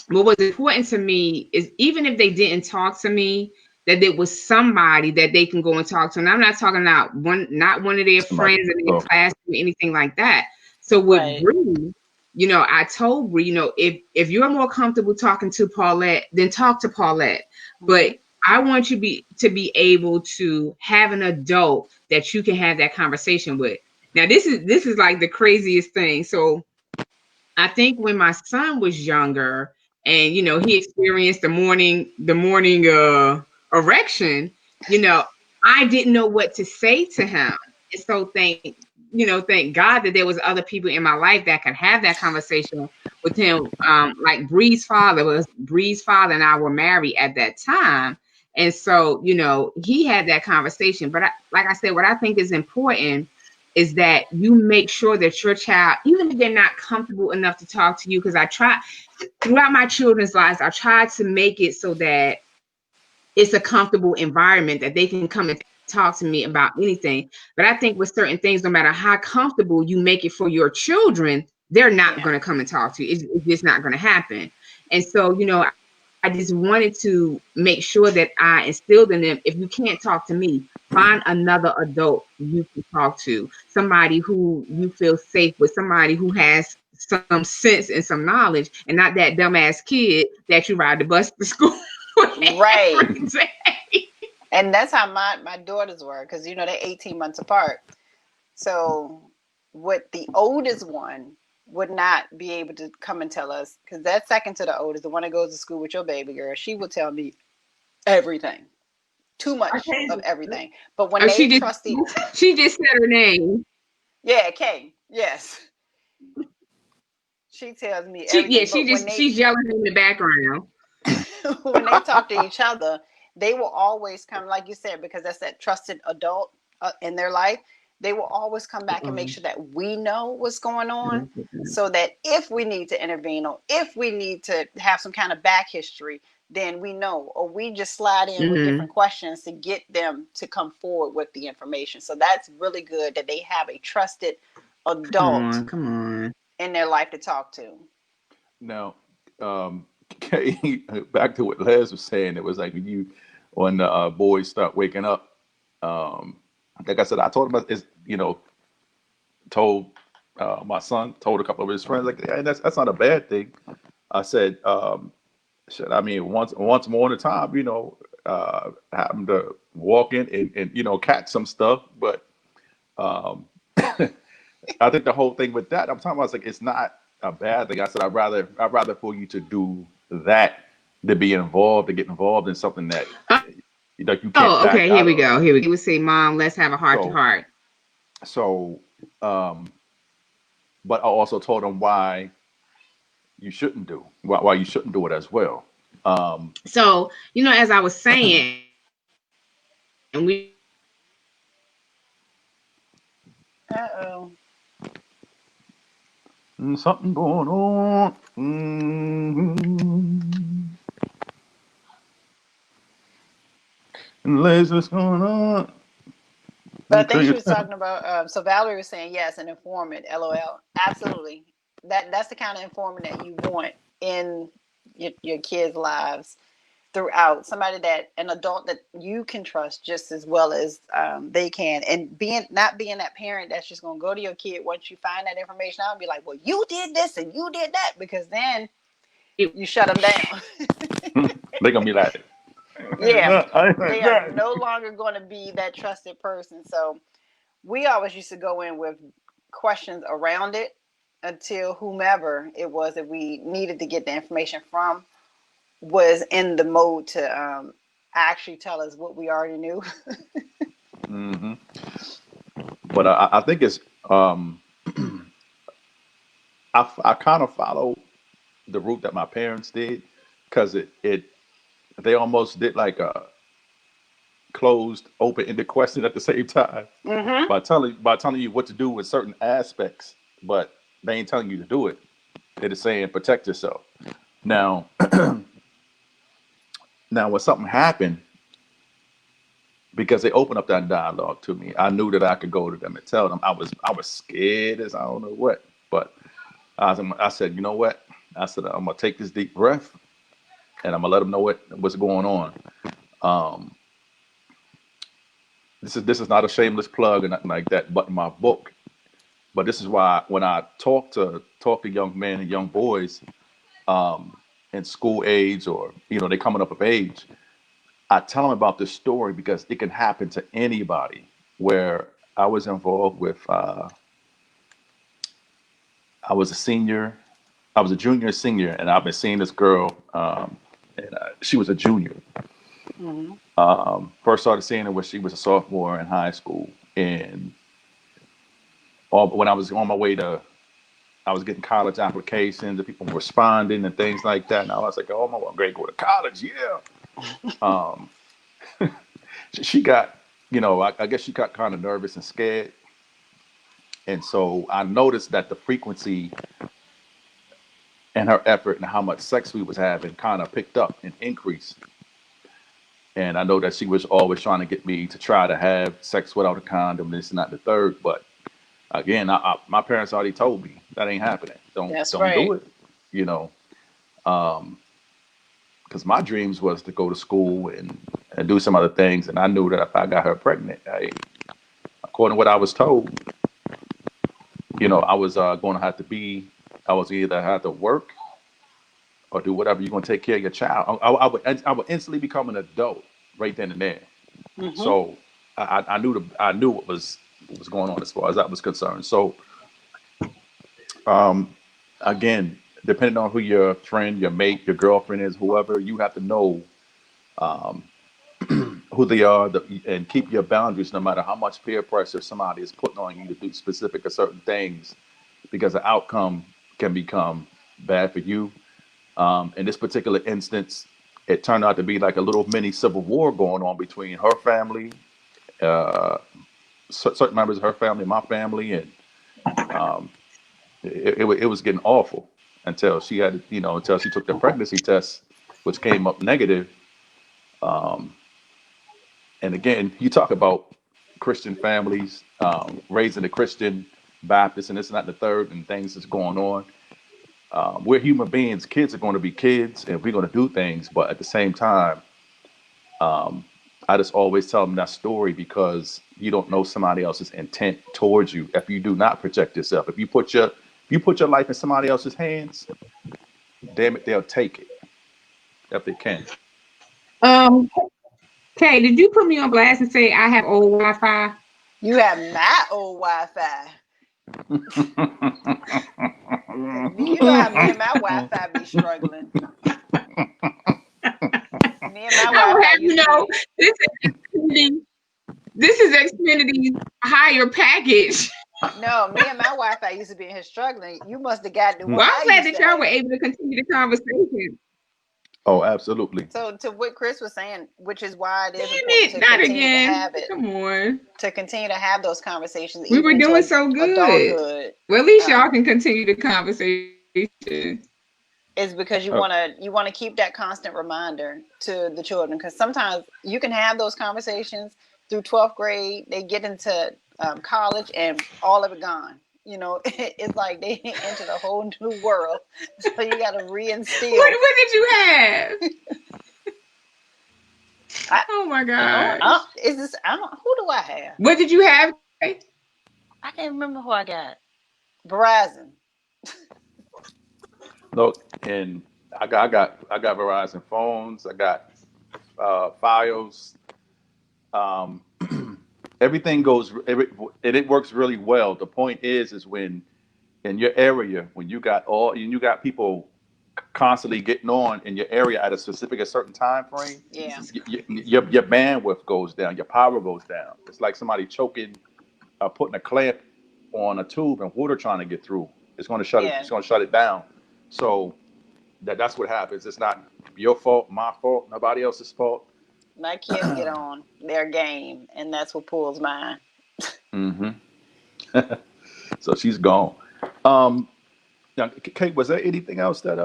was important to me is, even if they didn't talk to me, that there was somebody that they can go and talk to. And I'm not talking about not one of their friends in their class or anything like that. So with Bree, I told Bree, if you're more comfortable talking to Paulette, then talk to Paulette. But I want you to be able to have an adult that you can have that conversation with. Now, this is like the craziest thing. So I think when my son was younger and, he experienced the morning erection, I didn't know what to say to him. And so thank God that there was other people in my life that could have that conversation with him. Like Bree's father and I were married at that time. And so, he had that conversation. But like I said, what I think is important is that you make sure that your child, even if they're not comfortable enough to talk to you, because I try throughout my children's lives, I tried to make it so that it's a comfortable environment that they can come and talk to me about anything. But I think with certain things, no matter how comfortable you make it for your children, they're not going to come and talk to you. It's just not going to happen. And so, just wanted to make sure that I instilled in them, if you can't talk to me, find another adult you can talk to, somebody who you feel safe with, somebody who has some sense and some knowledge, and not that dumbass kid that you ride the bus to school Right. every day. And that's how my daughters were, because you know they're 18 months apart. So what the oldest one would not be able to come and tell us, because that second to the oldest, the one that goes to school with your baby girl, she will tell me everything. Too much of everything. But when Oh, they trusted, she just said her name. yeah, Kay, yes. She tells me everything. But when She's yelling in the background. when they talk to each other, they will always come, like you said, because that's that trusted adult in their life. They will always come back and make sure that we know what's going on, so that if we need to intervene or if we need to have some kind of back history, then we know, or we just slide in with different questions to get them to come forward with the information. So that's really good that they have a trusted adult in their life to talk to. Now, Kay, back to what Les was saying, it was like when the boys start waking up, like I said, I told him, told my son, told a couple of his friends, like, hey, that's not a bad thing. I said, once more at a time, happen to walk in and catch some stuff, but I think the whole thing with that, I'm talking about, like, it's not a bad thing. I said, I'd rather for you to do that, to be involved, to get involved in something that you can't. Oh, okay. Here we go. He would say, "Mom, let's have a heart to heart." So, but I also told him why you shouldn't do it as well. So, as I was saying, and we. Something going on. And what's going on. But I think she was talking about. So Valerie was saying yes, an informant. LOL. Absolutely. That's the kind of informant that you want in your kids' lives throughout. Somebody an adult that you can trust just as well as they can, and not being that parent that's just gonna go to your kid once you find that information out and be like, well, you did this and you did that, because then you shut them down. They're gonna be like, yeah, they are no longer going to be that trusted person. So we always used to go in with questions around it until whomever it was that we needed to get the information from was in the mode to actually tell us what we already knew. But I think it's I kind of follow the route that my parents did, because they almost did like a closed, open-ended question at the same time, by telling you what to do with certain aspects, but they ain't telling you to do it. They're just saying protect yourself. Now, when something happened, because they opened up that dialogue to me, I knew that I could go to them and tell them. I was scared as I don't know what, but I said, you know what? I said, I'm gonna take this deep breath, and I'm gonna let them know what's going on. This is not a shameless plug or nothing like that, but in my book. But this is why when I talk to young men and young boys, in school age, or they coming up of age, I tell them about this story because it can happen to anybody. Where I was involved with, I was a junior, senior, and I've been seeing this girl, and she was a junior. First started seeing her when she was a sophomore in high school, and when I was on my way I was getting college applications, and people were responding and things like that, and I was like, oh, I'm great, go to college, yeah. She got, I guess she got kind of nervous and scared, and so I noticed that the frequency and her effort and how much sex we was having kind of picked up and increased. And I know that she was always trying to get me to try to have sex without a condom, this and not the third. But again, my parents already told me that ain't happening. Don't do it. Because because my dreams was to go to school and do some other things. And I knew that if I got her pregnant, according to what I was told, I was going to have to I was either have to work or do whatever you're going to take care of your child. I would instantly become an adult right then and there. Mm-hmm. So I knew what was going on as far as that was concerned. So um, again, depending on who your friend, your mate, your girlfriend is, whoever, you have to know um, who they are, and keep your boundaries no matter how much peer pressure somebody is putting on you to do specific or certain things, because the outcome can become bad for you. In this particular instance, it turned out to be like a little mini civil war going on between her family, uh, certain members of her family, my family, and um, it was getting awful until she had, until she took the pregnancy test, which came up negative. Um, and again, you talk about Christian families, raising a Christian Baptist, and this and that and the third, and things that's going on. We're human beings. Kids are going to be kids, and we're going to do things. But at the same time, um, I just always tell them that story because you don't know somebody else's intent towards you. If you do not protect yourself, if you put your life in somebody else's hands, damn it, they'll take it if they can. Um, Kay, did you put me on blast and say I have old Wi-Fi? You have my old Wi-Fi. You know how me and my Wi-Fi be struggling. Me and my I will Wi-Fi have you used to know be. this is Xfinity's higher package. No, me and my Wi-Fi used to be in here struggling. You must have got the one Well, I'm I glad used that to y'all were have. able to continue the conversation. Oh, absolutely. So to what Chris was saying, which is why it is Damn important it, to not continue to again. have it, Come on. to continue to have those conversations We even were into doing so good. adulthood, Well, at least y'all can continue the conversation. is because you Oh, want to keep that constant reminder to the children, because sometimes you can have those conversations through 12th grade, they get into college and all of it gone. It's like they entered a whole new world, so you got to reinstill. What did you have? I, Oh my gosh. is this? Who do I have? What did you have? I can't remember who I got. Verizon. look, and I got Verizon phones. I got Fios. Um, everything and it works really well. The point is when in your area, when you got people constantly getting on in your area at a certain time frame, Yeah. your bandwidth goes down, your power goes down. It's like somebody choking, putting a clamp on a tube and water trying to get through. It's going to shut it. Yeah. It's going to shut it down. So that's what happens. It's not your fault, my fault, nobody else's fault. My kids get on their game, and that's what pulls mine. Hmm. So she's gone. Um, Now, Kate, was there anything else that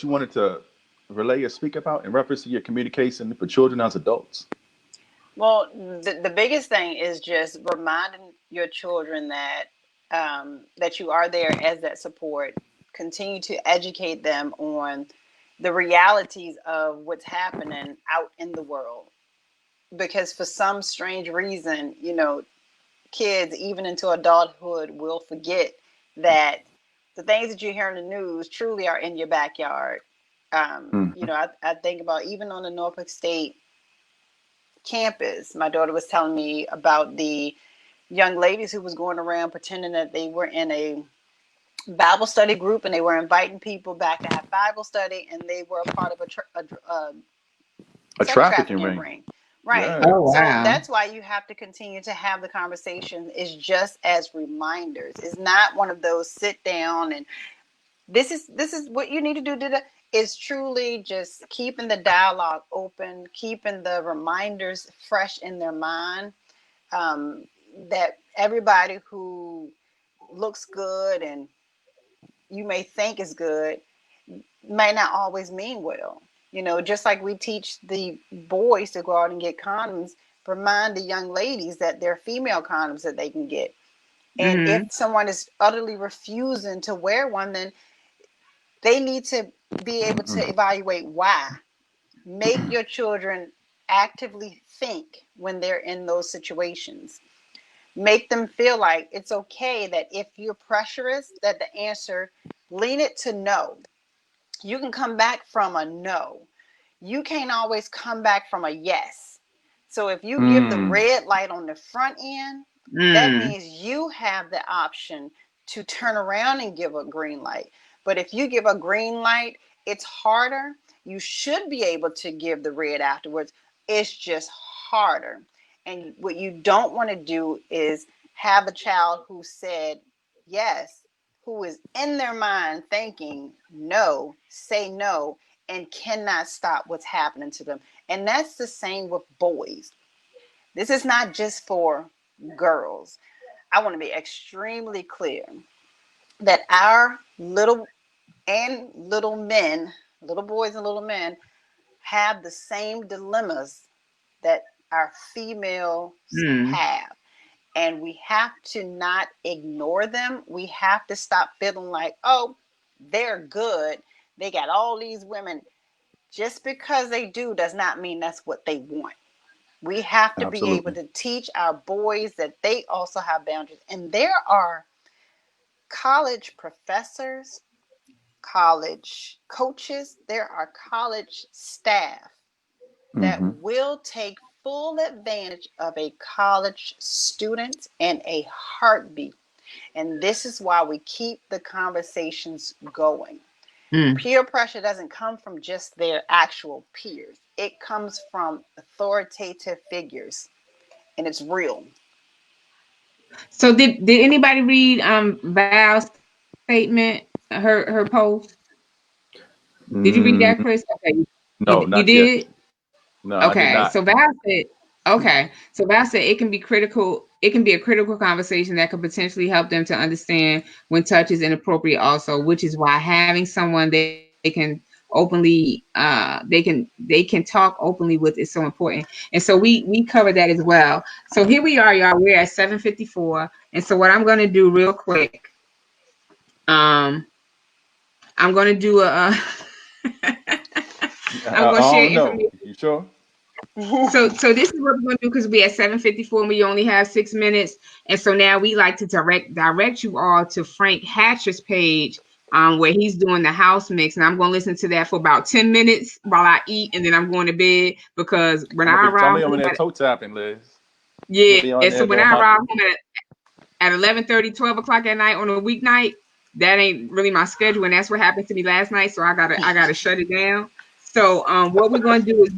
you wanted to relay or speak about in reference to your communication for children as adults? Well, the biggest thing is just reminding your children that you are there as that support. Continue to educate them on the realities of what's happening out in the world, because for some strange reason, kids, even into adulthood, will forget that the things that you hear in the news truly are in your backyard. Hmm. I think about even on the Norfolk State campus, my daughter was telling me about the young ladies who was going around pretending that they were in a Bible study group and they were inviting people back to have Bible study, and they were a part of a A sex trafficking trafficking ring. ring. Right. Yeah. Oh So wow. that's why you have to continue to have the conversation, is just as reminders. It's not one of those sit down and this is what you need to do. It's truly just keeping the dialogue open, keeping the reminders fresh in their mind, um, that everybody who looks good and you may think is good may not always mean well. Just like we teach the boys to go out and get condoms, remind the young ladies that there are female condoms that they can get. And if Mm-hmm. someone is utterly refusing to wear one, then They need to be able to evaluate why. Make your children actively think when they're in those situations. Make them feel like it's okay that if you're pressurous, that the answer, lean it to no. You can come back from a no. You can't always come back from a yes. So if you give the red light on the front end, that means you have the option to turn around and give a green light. But if you give a green light, it's harder. You should be able to give the red afterwards. It's just harder. And what you don't want to do is have a child who said yes, who is in their mind thinking no, say no, and cannot stop what's happening to them. And that's the same with boys. This is not just for girls. I want to be extremely clear that our little men, little boys and little men, have the same dilemmas that our females have. And we have to not ignore them. We have to stop feeling like, oh, they're good. They got all these women. Just because they do does not mean that's what they want. We have to be able to teach our boys that they also have boundaries. And there are college professors, college coaches, there are college staff that will take full advantage of a college student in a heartbeat. And this is why we keep the conversations going. Peer pressure doesn't come from just their actual peers. It comes from authoritative figures, and it's real. So did anybody read Val's statement, her post? Did you read that, Chris? Okay, No, you not yet. did. No, I did Okay, not. so Val said, it can be critical. It can be a critical conversation that could potentially help them to understand when touch is inappropriate. Also, which is why having someone they can openly, they can talk openly with is so important. And so we covered that as well. So here we are, y'all. We're at 7:54, and so what I'm going to do real quick, um, I'm going to do a. I'm going to share don't know. information. You sure? So this is what we're gonna do because we at 7:54 and we only have 6 minutes, and so now we like to direct you all to Frank Hatcher's page, where he's doing the house mix, and I'm gonna listen to that for about 10 minutes while I eat, and then I'm going to bed because when I Tell arrive me I'm in home there toe tapping, Liz. I'm gonna yeah, be on so there when doing I my. arrive home at 11:30, 12 o'clock at night on a weeknight, that ain't really my schedule, and that's what happened to me last night. So I gotta shut it down. So what we're gonna do is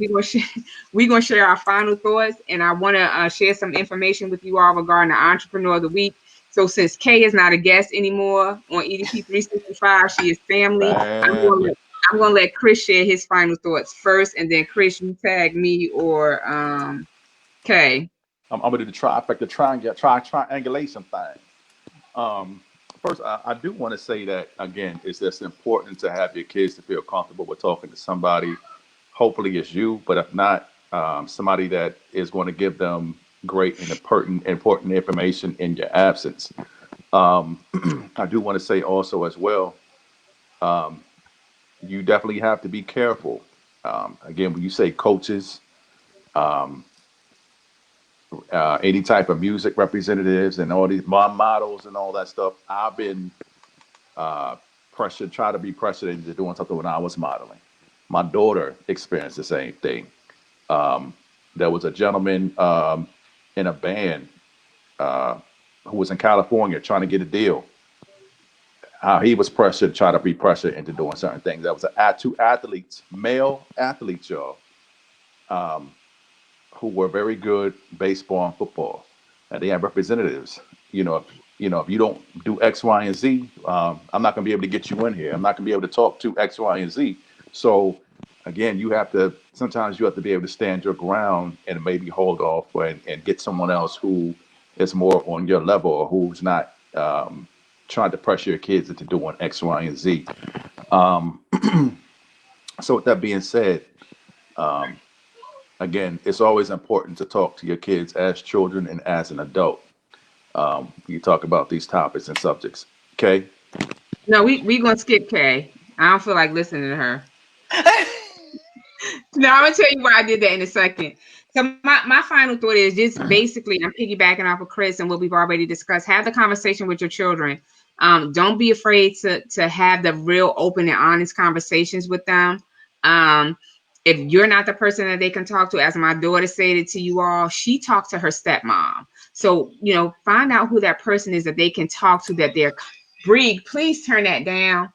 we're gonna share our final thoughts, and I want to share some information with you all regarding the Entrepreneur of the Week. So since Kay is not a guest anymore on EDP365, she is family. Family. I'm gonna let Chris share his final thoughts first, and then Chris, you tag me or Kay. I'm gonna do the trifecta, triangulation thing. First, I do want to say that again, it's just important to have your kids to feel comfortable with talking to somebody. Hopefully, it's you, but if not, somebody that is going to give them great and important information in your absence. I do want to say also as well, you definitely have to be careful. Again, when you say coaches, any type of music representatives, and all these models and all that stuff, I've been uh, pressured, try to be pressured into doing something when I was modeling. My daughter experienced the same thing. There was a gentleman in a band uh, who was in California trying to get a deal. How he was pressured, try to be pressured into doing certain things. That was two athletes, male athletes, y'all, um, who were very good baseball and football, and they had representatives. If you don't do X, Y, and Z, I'm not going to be able to get you in here. I'm not going to be able to talk to X, Y, and Z. So again, sometimes you have to be able to stand your ground and maybe hold off and get someone else who is more on your level or who's not trying to pressure your kids into doing X, Y, and Z. Um, so with that being said, um, again, it's always important to talk to your kids as children and as an adult. You talk about these topics and subjects. Okay. No, we gonna skip Kay. I don't feel like listening to her. No, I'm gonna tell you why I did that in a second. So my final thought is just basically I'm piggybacking off of Chris and what we've already discussed. Have the conversation with your children. Don't be afraid to have the real open and honest conversations with them. If you're not the person that they can talk to, as my daughter said it to you all, she talked to her stepmom. So, find out who that person is that they can talk to, that they're Bree, please turn that down.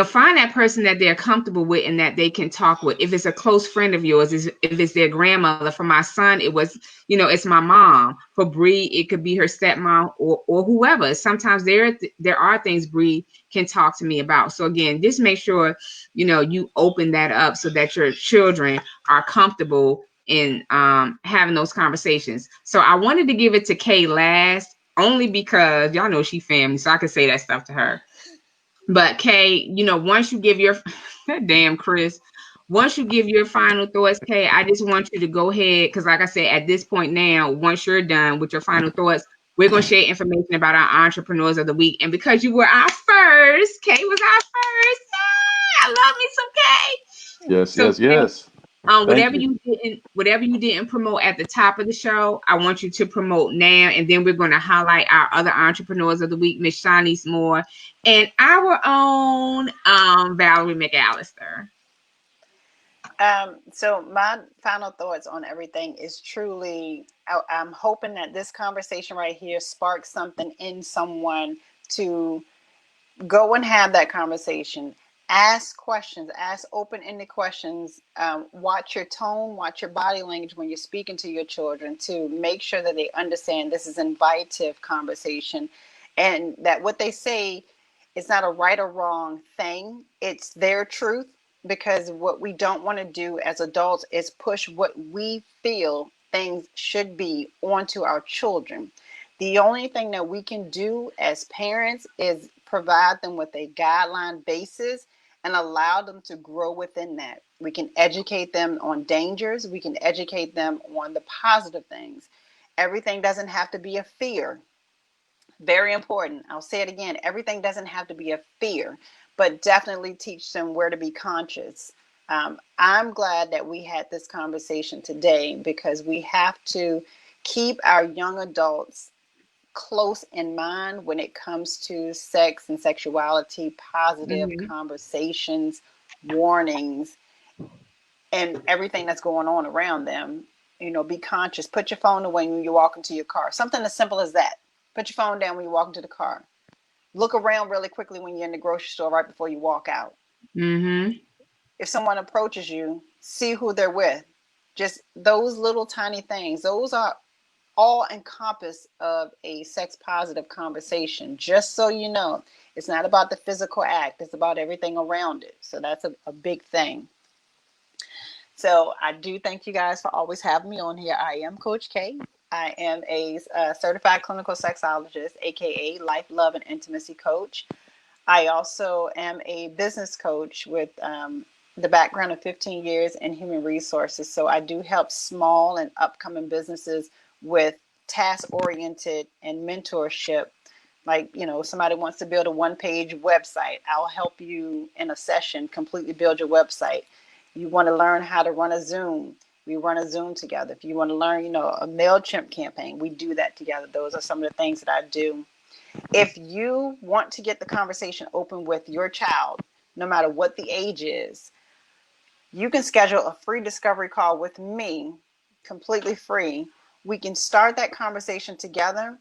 Find that person that they're comfortable with and that they can talk with. If it's a close friend of yours, if it's their grandmother. For my son, it was, it's my mom. For Bree, it could be her stepmom or whoever. Sometimes there are things Bree can talk to me about. So again, just make sure, you open that up so that your children are comfortable in having those conversations. So I wanted to give it to Kay last, only because y'all know she family, so I could say that stuff to her. But Kay, once you give your damn Chris, once you give your final thoughts, Kay, I just want you to go ahead, because like I said, at this point now, once you're done with your final thoughts, we're going to share information about our entrepreneurs of the week. And because you were our first, Kay was our first. I love me some Kay. Yes, So, yes. Whatever you didn't promote at the top of the show, I want you to promote now, and then we're going to highlight our other entrepreneurs of the week, Miss Shanice Moore and our own Valerie McAllister. So my final thoughts on everything is truly, I'm hoping that this conversation right here sparks something in someone to go and have that conversation. Ask questions, ask open-ended questions. Watch your tone, watch your body language when you're speaking to your children to make sure that they understand this is an invitive conversation and that what they say is not a right or wrong thing. It's their truth, because what we don't want to do as adults is push what we feel things should be onto our children. The only thing that we can do as parents is provide them with a guideline basis and allow them to grow within that. We can educate them on dangers. We can educate them on the positive things. Everything doesn't have to be a fear. Very important. I'll say it again. Everything doesn't have to be a fear, but definitely teach them where to be conscious. I'm glad that we had this conversation today, because we have to keep our young adults close in mind when it comes to sex and sexuality, positive conversations, warnings, and everything that's going on around them. Be conscious. Put your phone away when you walk into your car. Something as simple as that. Put your phone down when you walk into the car. Look around really quickly when you're in the grocery store right before you walk out. If someone approaches you, see who they're with. Just those little tiny things. Those are all encompass of a sex positive conversation. Just so you know, it's not about the physical act, it's about everything around it. So that's a big thing. So I do thank you guys for always having me on here. I am Coach K. I am a certified clinical sexologist, aka life, love, and intimacy coach. I also am a business coach with the background of 15 years in human resources. So I do help small and upcoming businesses with task-oriented and mentorship. Like, somebody wants to build a one-page website. I'll help you in a session completely build your website. You want to learn how to run a Zoom. We run a Zoom together. If you want to learn, a MailChimp campaign, we do that together. Those are some of the things that I do. If you want to get the conversation open with your child, no matter what the age is, you can schedule a free discovery call with me, completely free. We can start that conversation together.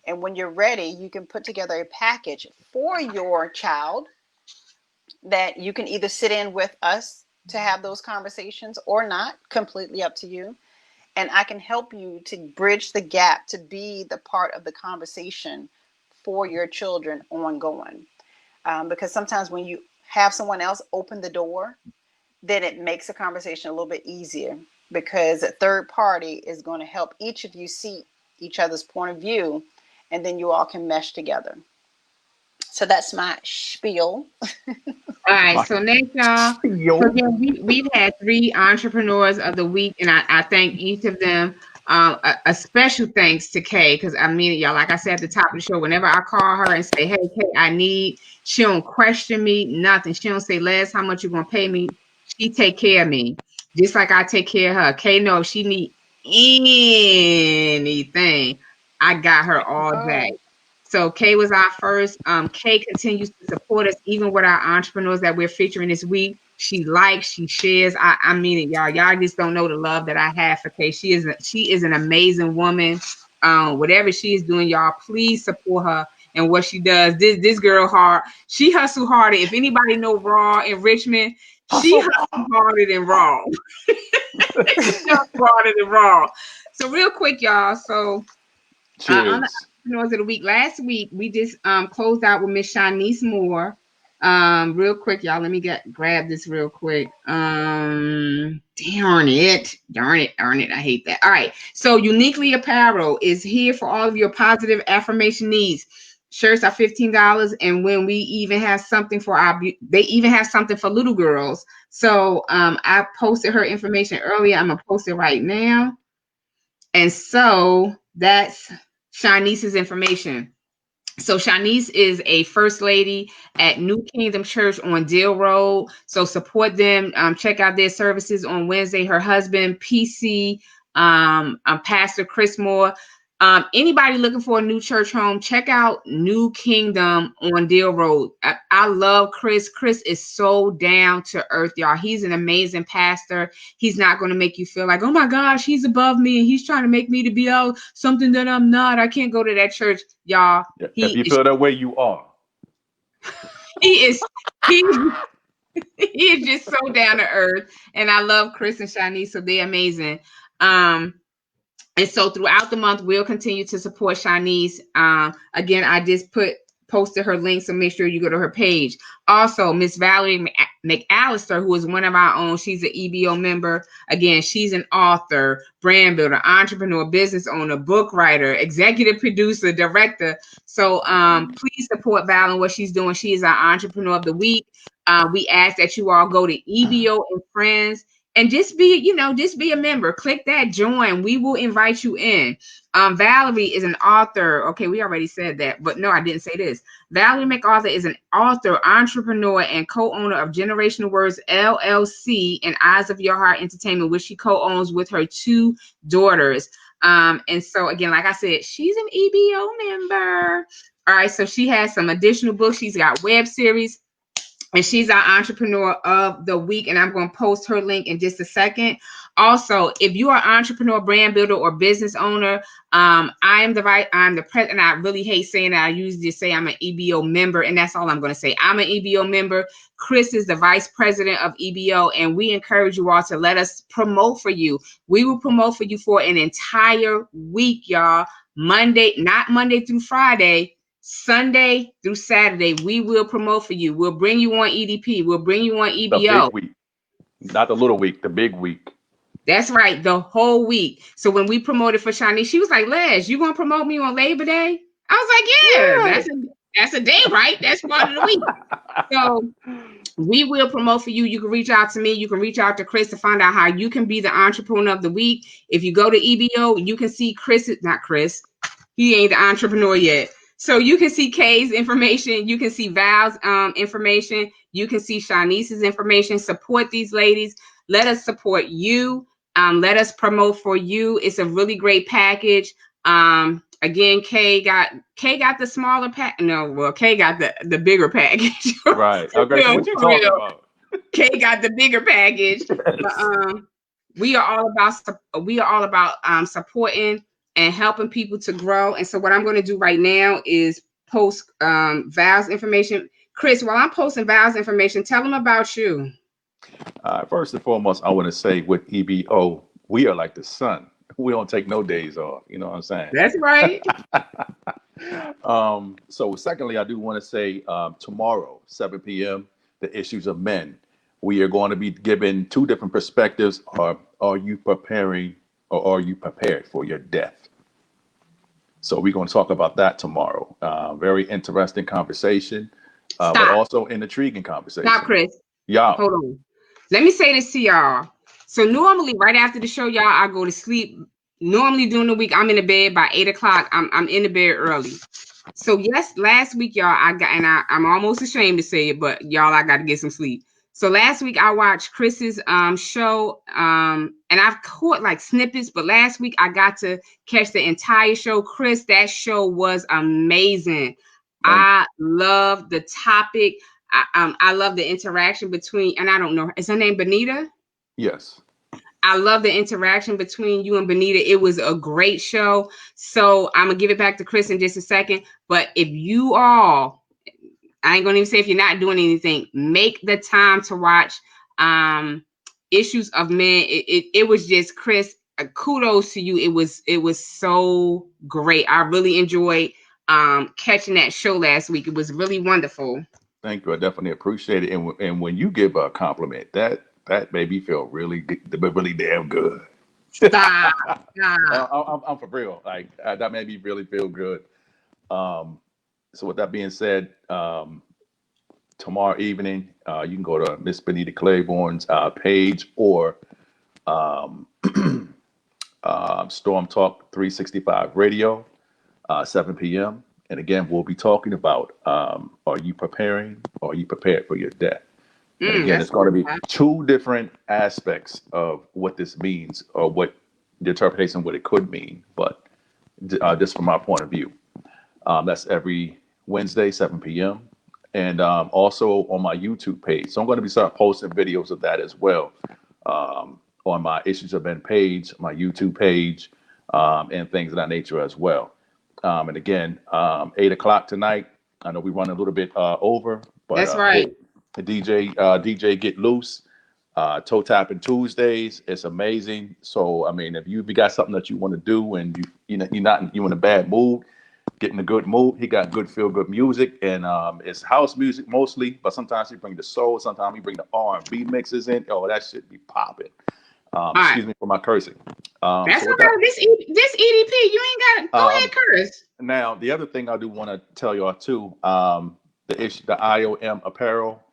And when you're ready, you can put together a package for your child that you can either sit in with us to have those conversations or not, completely up to you. And I can help you to bridge the gap to be the part of the conversation for your children ongoing. Because sometimes when you have someone else open the door, then it makes the conversation a little bit easier, because a third party is going to help each of you see each other's point of view, and then you all can mesh together. So that's my spiel. All right, so next, y'all. So again, we've had 3 entrepreneurs of the week, and I thank each of them A special thanks to Kay, because I mean it, y'all. Like I said at the top of the show, whenever I call her and say, "Hey, Kay, she don't question me, nothing. She don't say, "Les, how much you gonna pay me?" She take care of me, just like I take care of her. Kay knows she need anything, I got her all day. So Kay was our first. Kay continues to support us, even with our entrepreneurs that we're featuring this week. She likes, she shares. I mean it, y'all. Y'all just don't know the love that I have for Kay. She is an amazing woman. Whatever she is doing, y'all, please support her and what she does. This girl hard. She hustle harder. If anybody know Raw in Richmond, she hustle harder than Raw. She harder than Raw. So real quick, y'all. So on the entrepreneurs of the week, last week we just closed out with Miss Shanice Moore. Real quick, y'all, let me grab this real quick. Darn it, I hate that. All right, so Uniquely Apparel is here for all of your positive affirmation needs. Shirts are $15, and when we even have something for they even have something for little girls. So I posted her information earlier. I'm gonna post it right now, and so that's Shanice's information. So Shanice is a first lady at New Kingdom Church on Deal Road. So support them. Check out their services on Wednesday. Her husband, PC, Pastor Chris Moore. Anybody looking for a new church home, check out New Kingdom on Deal Road. I love Chris. Chris is so down to earth, y'all. He's an amazing pastor. He's not going to make you feel like, oh my gosh, he's above me and he's trying to make me to be something that I'm not. I can't go to that church, y'all. If you feel that way, you are. He is just so down to earth, and I love Chris and Shanice, so they're amazing. And so throughout the month, we'll continue to support Shanice. Again, I just posted her link, so make sure you go to her page. Also, Miss Valerie McAllister, who is one of our own, she's an EBO member. Again, she's an author, brand builder, entrepreneur, business owner, book writer, executive producer, director. So please support Val and what she's doing. She is our entrepreneur of the week. We ask that you all go to EBO and Friends. And just be a member. Click that join. We will invite you in. Valerie is an author. Okay, we already said that, but no, I didn't say this. Valerie McArthur is an author, entrepreneur, and co-owner of Generational Words LLC and Eyes of Your Heart Entertainment, which she co-owns with her 2 daughters. And so again, like I said, she's an EBO member. All right, so she has some additional books. She's got web series. And she's our entrepreneur of the week. And I'm going to post her link in just a second. Also, if you are an entrepreneur, brand builder, or business owner, I'm the president. I really hate saying that. I usually just say I'm an EBO member, and that's all I'm going to say. I'm an EBO member. Chris is the vice president of EBO, and we encourage you all to let us promote for you. We will promote for you for an entire week, y'all. Not Monday through Friday. Sunday through Saturday, we will promote for you. We'll bring you on EDP. We'll bring you on EBO. The big week. Not the little week, the big week. That's right, the whole week. So when we promoted for Shanice, she was like, Les, you going to promote me on Labor Day? I was like, yeah. That's a day, right? That's part of the week. So we will promote for you. You can reach out to me. You can reach out to Chris to find out how you can be the entrepreneur of the week. If you go to EBO, you can see not Chris. He ain't the entrepreneur yet. So you can see Kay's information. You can see Val's information. You can see Shanice's information. Support these ladies. Let us support you. Let us promote for you. It's a really great package. Again, Kay got the smaller pack. No, well, Kay got the bigger package. Right. Okay. So what you talking about? Kay got the bigger package. But, we are all about supporting and helping people to grow. And so what I'm going to do right now is post Val's information. Chris, while I'm posting Val's information, tell them about you. First and foremost, I want to say with EBO, we are like the sun. We don't take no days off. You know what I'm saying? That's right. So secondly, I do want to say tomorrow, 7 p.m., the issues of men. We are going to be given 2 different perspectives. Are you preparing or are you prepared for your death? So we're going to talk about that tomorrow. Very interesting conversation, but also an intriguing conversation. Stop, Chris. Yeah. Hold on. Let me say this to y'all. So normally right after the show, y'all, I go to sleep normally during the week, I'm in the bed by 8 o'clock. I'm in the bed early. So yes, last week, y'all, I'm almost ashamed to say it, but y'all, I got to get some sleep. So last week I watched Chris's show, and I've caught like snippets, but last week I got to catch the entire show. Chris, that show was amazing. I love the topic. I love the interaction between, and I don't know, is her name Benita? Yes. I love the interaction between you and Benita. It was a great show. So I'm gonna give it back to Chris in just a second. But if you all, I ain't gonna even say if you're not doing anything, make the time to watch Issues of Men. It was just, Chris, kudos to you. It was so great. I really enjoyed catching that show last week. It was really wonderful. Thank you. I definitely appreciate it. And when you give a compliment, that made me feel really good, really damn good. Stop. I'm for real. Like that made me really feel good. So with that being said, tomorrow evening, you can go to Miss Benita Claiborne's page or um, Storm Talk 365 Radio, 7 p.m. And again, we'll be talking about are you preparing or are you prepared for your death? And again, it's going to be two different aspects of what this means or what the interpretation of what it could mean, but just from my point of view. That's every Wednesday, 7 p.m. And also on my YouTube page. So I'm going to be start posting videos of that as well on my Issues of Men page, my YouTube page, and things of that nature as well. And again, 8 o'clock tonight. I know we run a little bit over, but That's right. hey, DJ Get Loose, toe tapping Tuesdays. It's amazing. So I mean, if you got something that you want to do and you in a bad mood, get in a good mood. He got good feel good music, and it's house music mostly. But sometimes he bring the soul. Sometimes he bring the R&B mixes in. Oh, that shit be popping. Excuse me for my cursing. That's so okay. This EDP, you ain't got. Go ahead, curse. Now, the other thing I do want to tell y'all too, the IOM apparel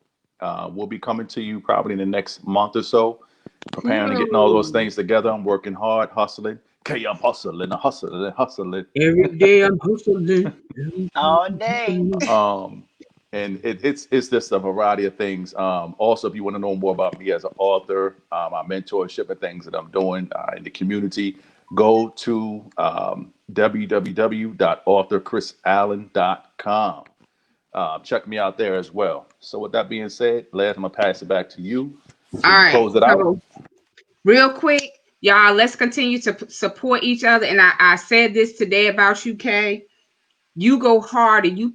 will be coming to you probably in the next month or so. Preparing and getting all those things together. I'm working hard, hustling. Okay, I'm hustling. Every day I'm hustling. All day. And it's just a variety of things. Also, if you want to know more about me as an author, my mentorship and things that I'm doing in the community, go to www.authorchrisallen.com. Check me out there as well. So with that being said, Les, I'm gonna pass it back to you. So All right. close it out. Real quick, y'all, let's continue to support each other. And I said this today about you, Kay. You go hard, and you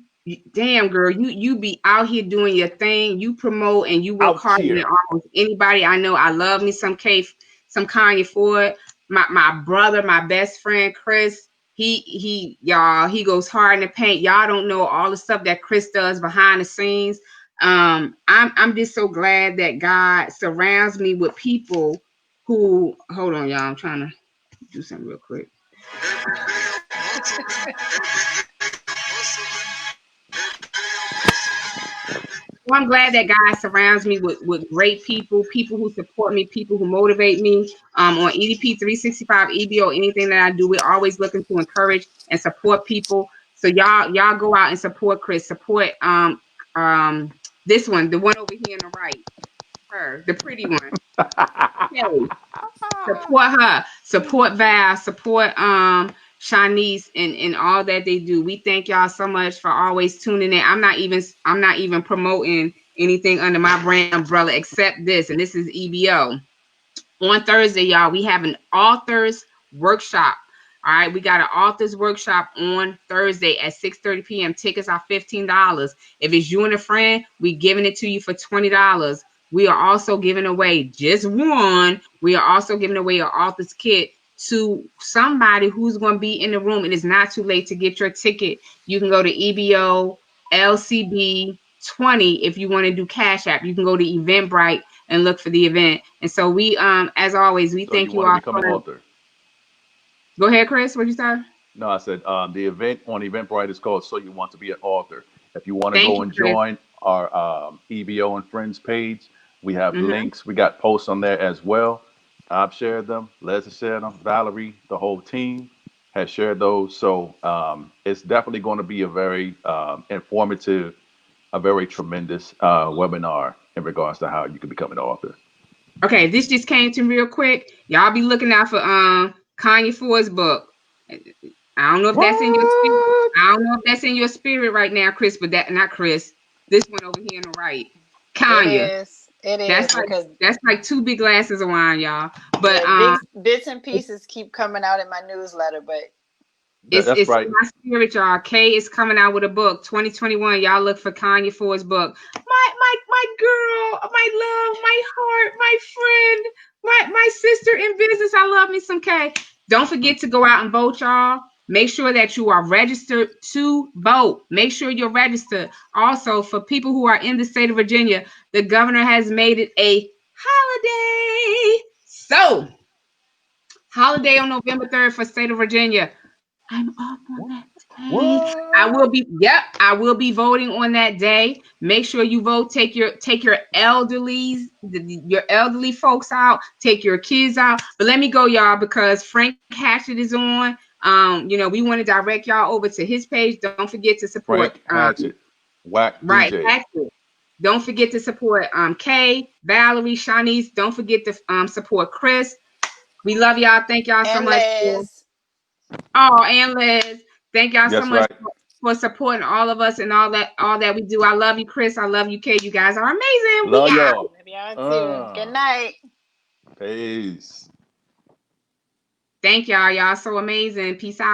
damn girl, you be out here doing your thing. You promote and you work harder than almost anybody I know. I love me some Kanye Ford. My brother, my best friend Chris. He y'all, he goes hard in the paint. Y'all don't know all the stuff that Chris does behind the scenes. I'm just so glad that God surrounds me with people who, hold on, y'all, I'm trying to do something real quick. Well, I'm glad that God surrounds me with great people who support me, people who motivate me. On EDP365, EBO, anything that I do, we're always looking to encourage and support people. So y'all go out and support Chris. Support this one, the one over here on the right, her, the pretty one. Hey, support her, support Val, support Shanice and all that they do. We thank y'all so much for always tuning in. I'm not even promoting anything under my brand umbrella except this, and this is EBO. On Thursday, y'all, we have an authors workshop. All right, we got an authors workshop on Thursday at 6:30 p.m. Tickets are $15. If it's you and a friend, we giving it to you for $20. We are also giving away just one. We are also giving away an author's kit to somebody who's going to be in the room. It is not too late to get your ticket. You can go to EBO LCB 20 if you want to do Cash App. You can go to Eventbrite and look for the event. And so we, as always, we thank you all. Become an author. Go ahead, Chris. What'd you say? No, I said the event on Eventbrite is called So You Want to Be an Author. If you want to go and join our EBO and Friends page, we have links. We got posts on there as well. I've shared them. Les has shared them. Valerie, the whole team has shared those. So it's definitely going to be a very informative, a very tremendous webinar in regards to how you can become an author. Okay, this just came to me real quick. Y'all be looking out for Kanye Ford's book. I don't know if that's in your spirit. What? I don't know if that's in your spirit right now, Chris, but that not Chris. This one over here on the right. It Kanye. is. It is That's like because two big glasses of wine, y'all. But yeah, bits and pieces keep coming out in my newsletter, but That's it's right. in my spirit, y'all. Kay is coming out with a book, 2021. Y'all look for Kanye Ford's book. My girl, my love, my heart, my friend, my sister in business. I love me some Kay. Don't forget to go out and vote, y'all. Make sure that you are registered to vote. Make sure you're registered. Also, for people who are in the state of Virginia, the governor has made it a holiday. So, holiday on November 3rd for state of Virginia. I'm off on that day. I will be voting on that day. Make sure you vote. Take your elderlies, your elderly folks out. Take your kids out. But let me go, y'all, because Frank Hatchett is on. We want to direct y'all over to his page. Don't forget to support Frank Hatchett, Whack right. DJ. Hatchett. Don't forget to support Kay, Valerie, Shanice. Don't forget to support Chris. We love y'all. Thank y'all so and much. Les. And Liz, thank y'all so That's much right. for supporting all of us and all that we do. I love you, Chris. I love you, Kay. You guys are amazing. We Love out. y'all. Love y'all too. Good night. Peace. Thank y'all. Y'all so amazing. Peace out.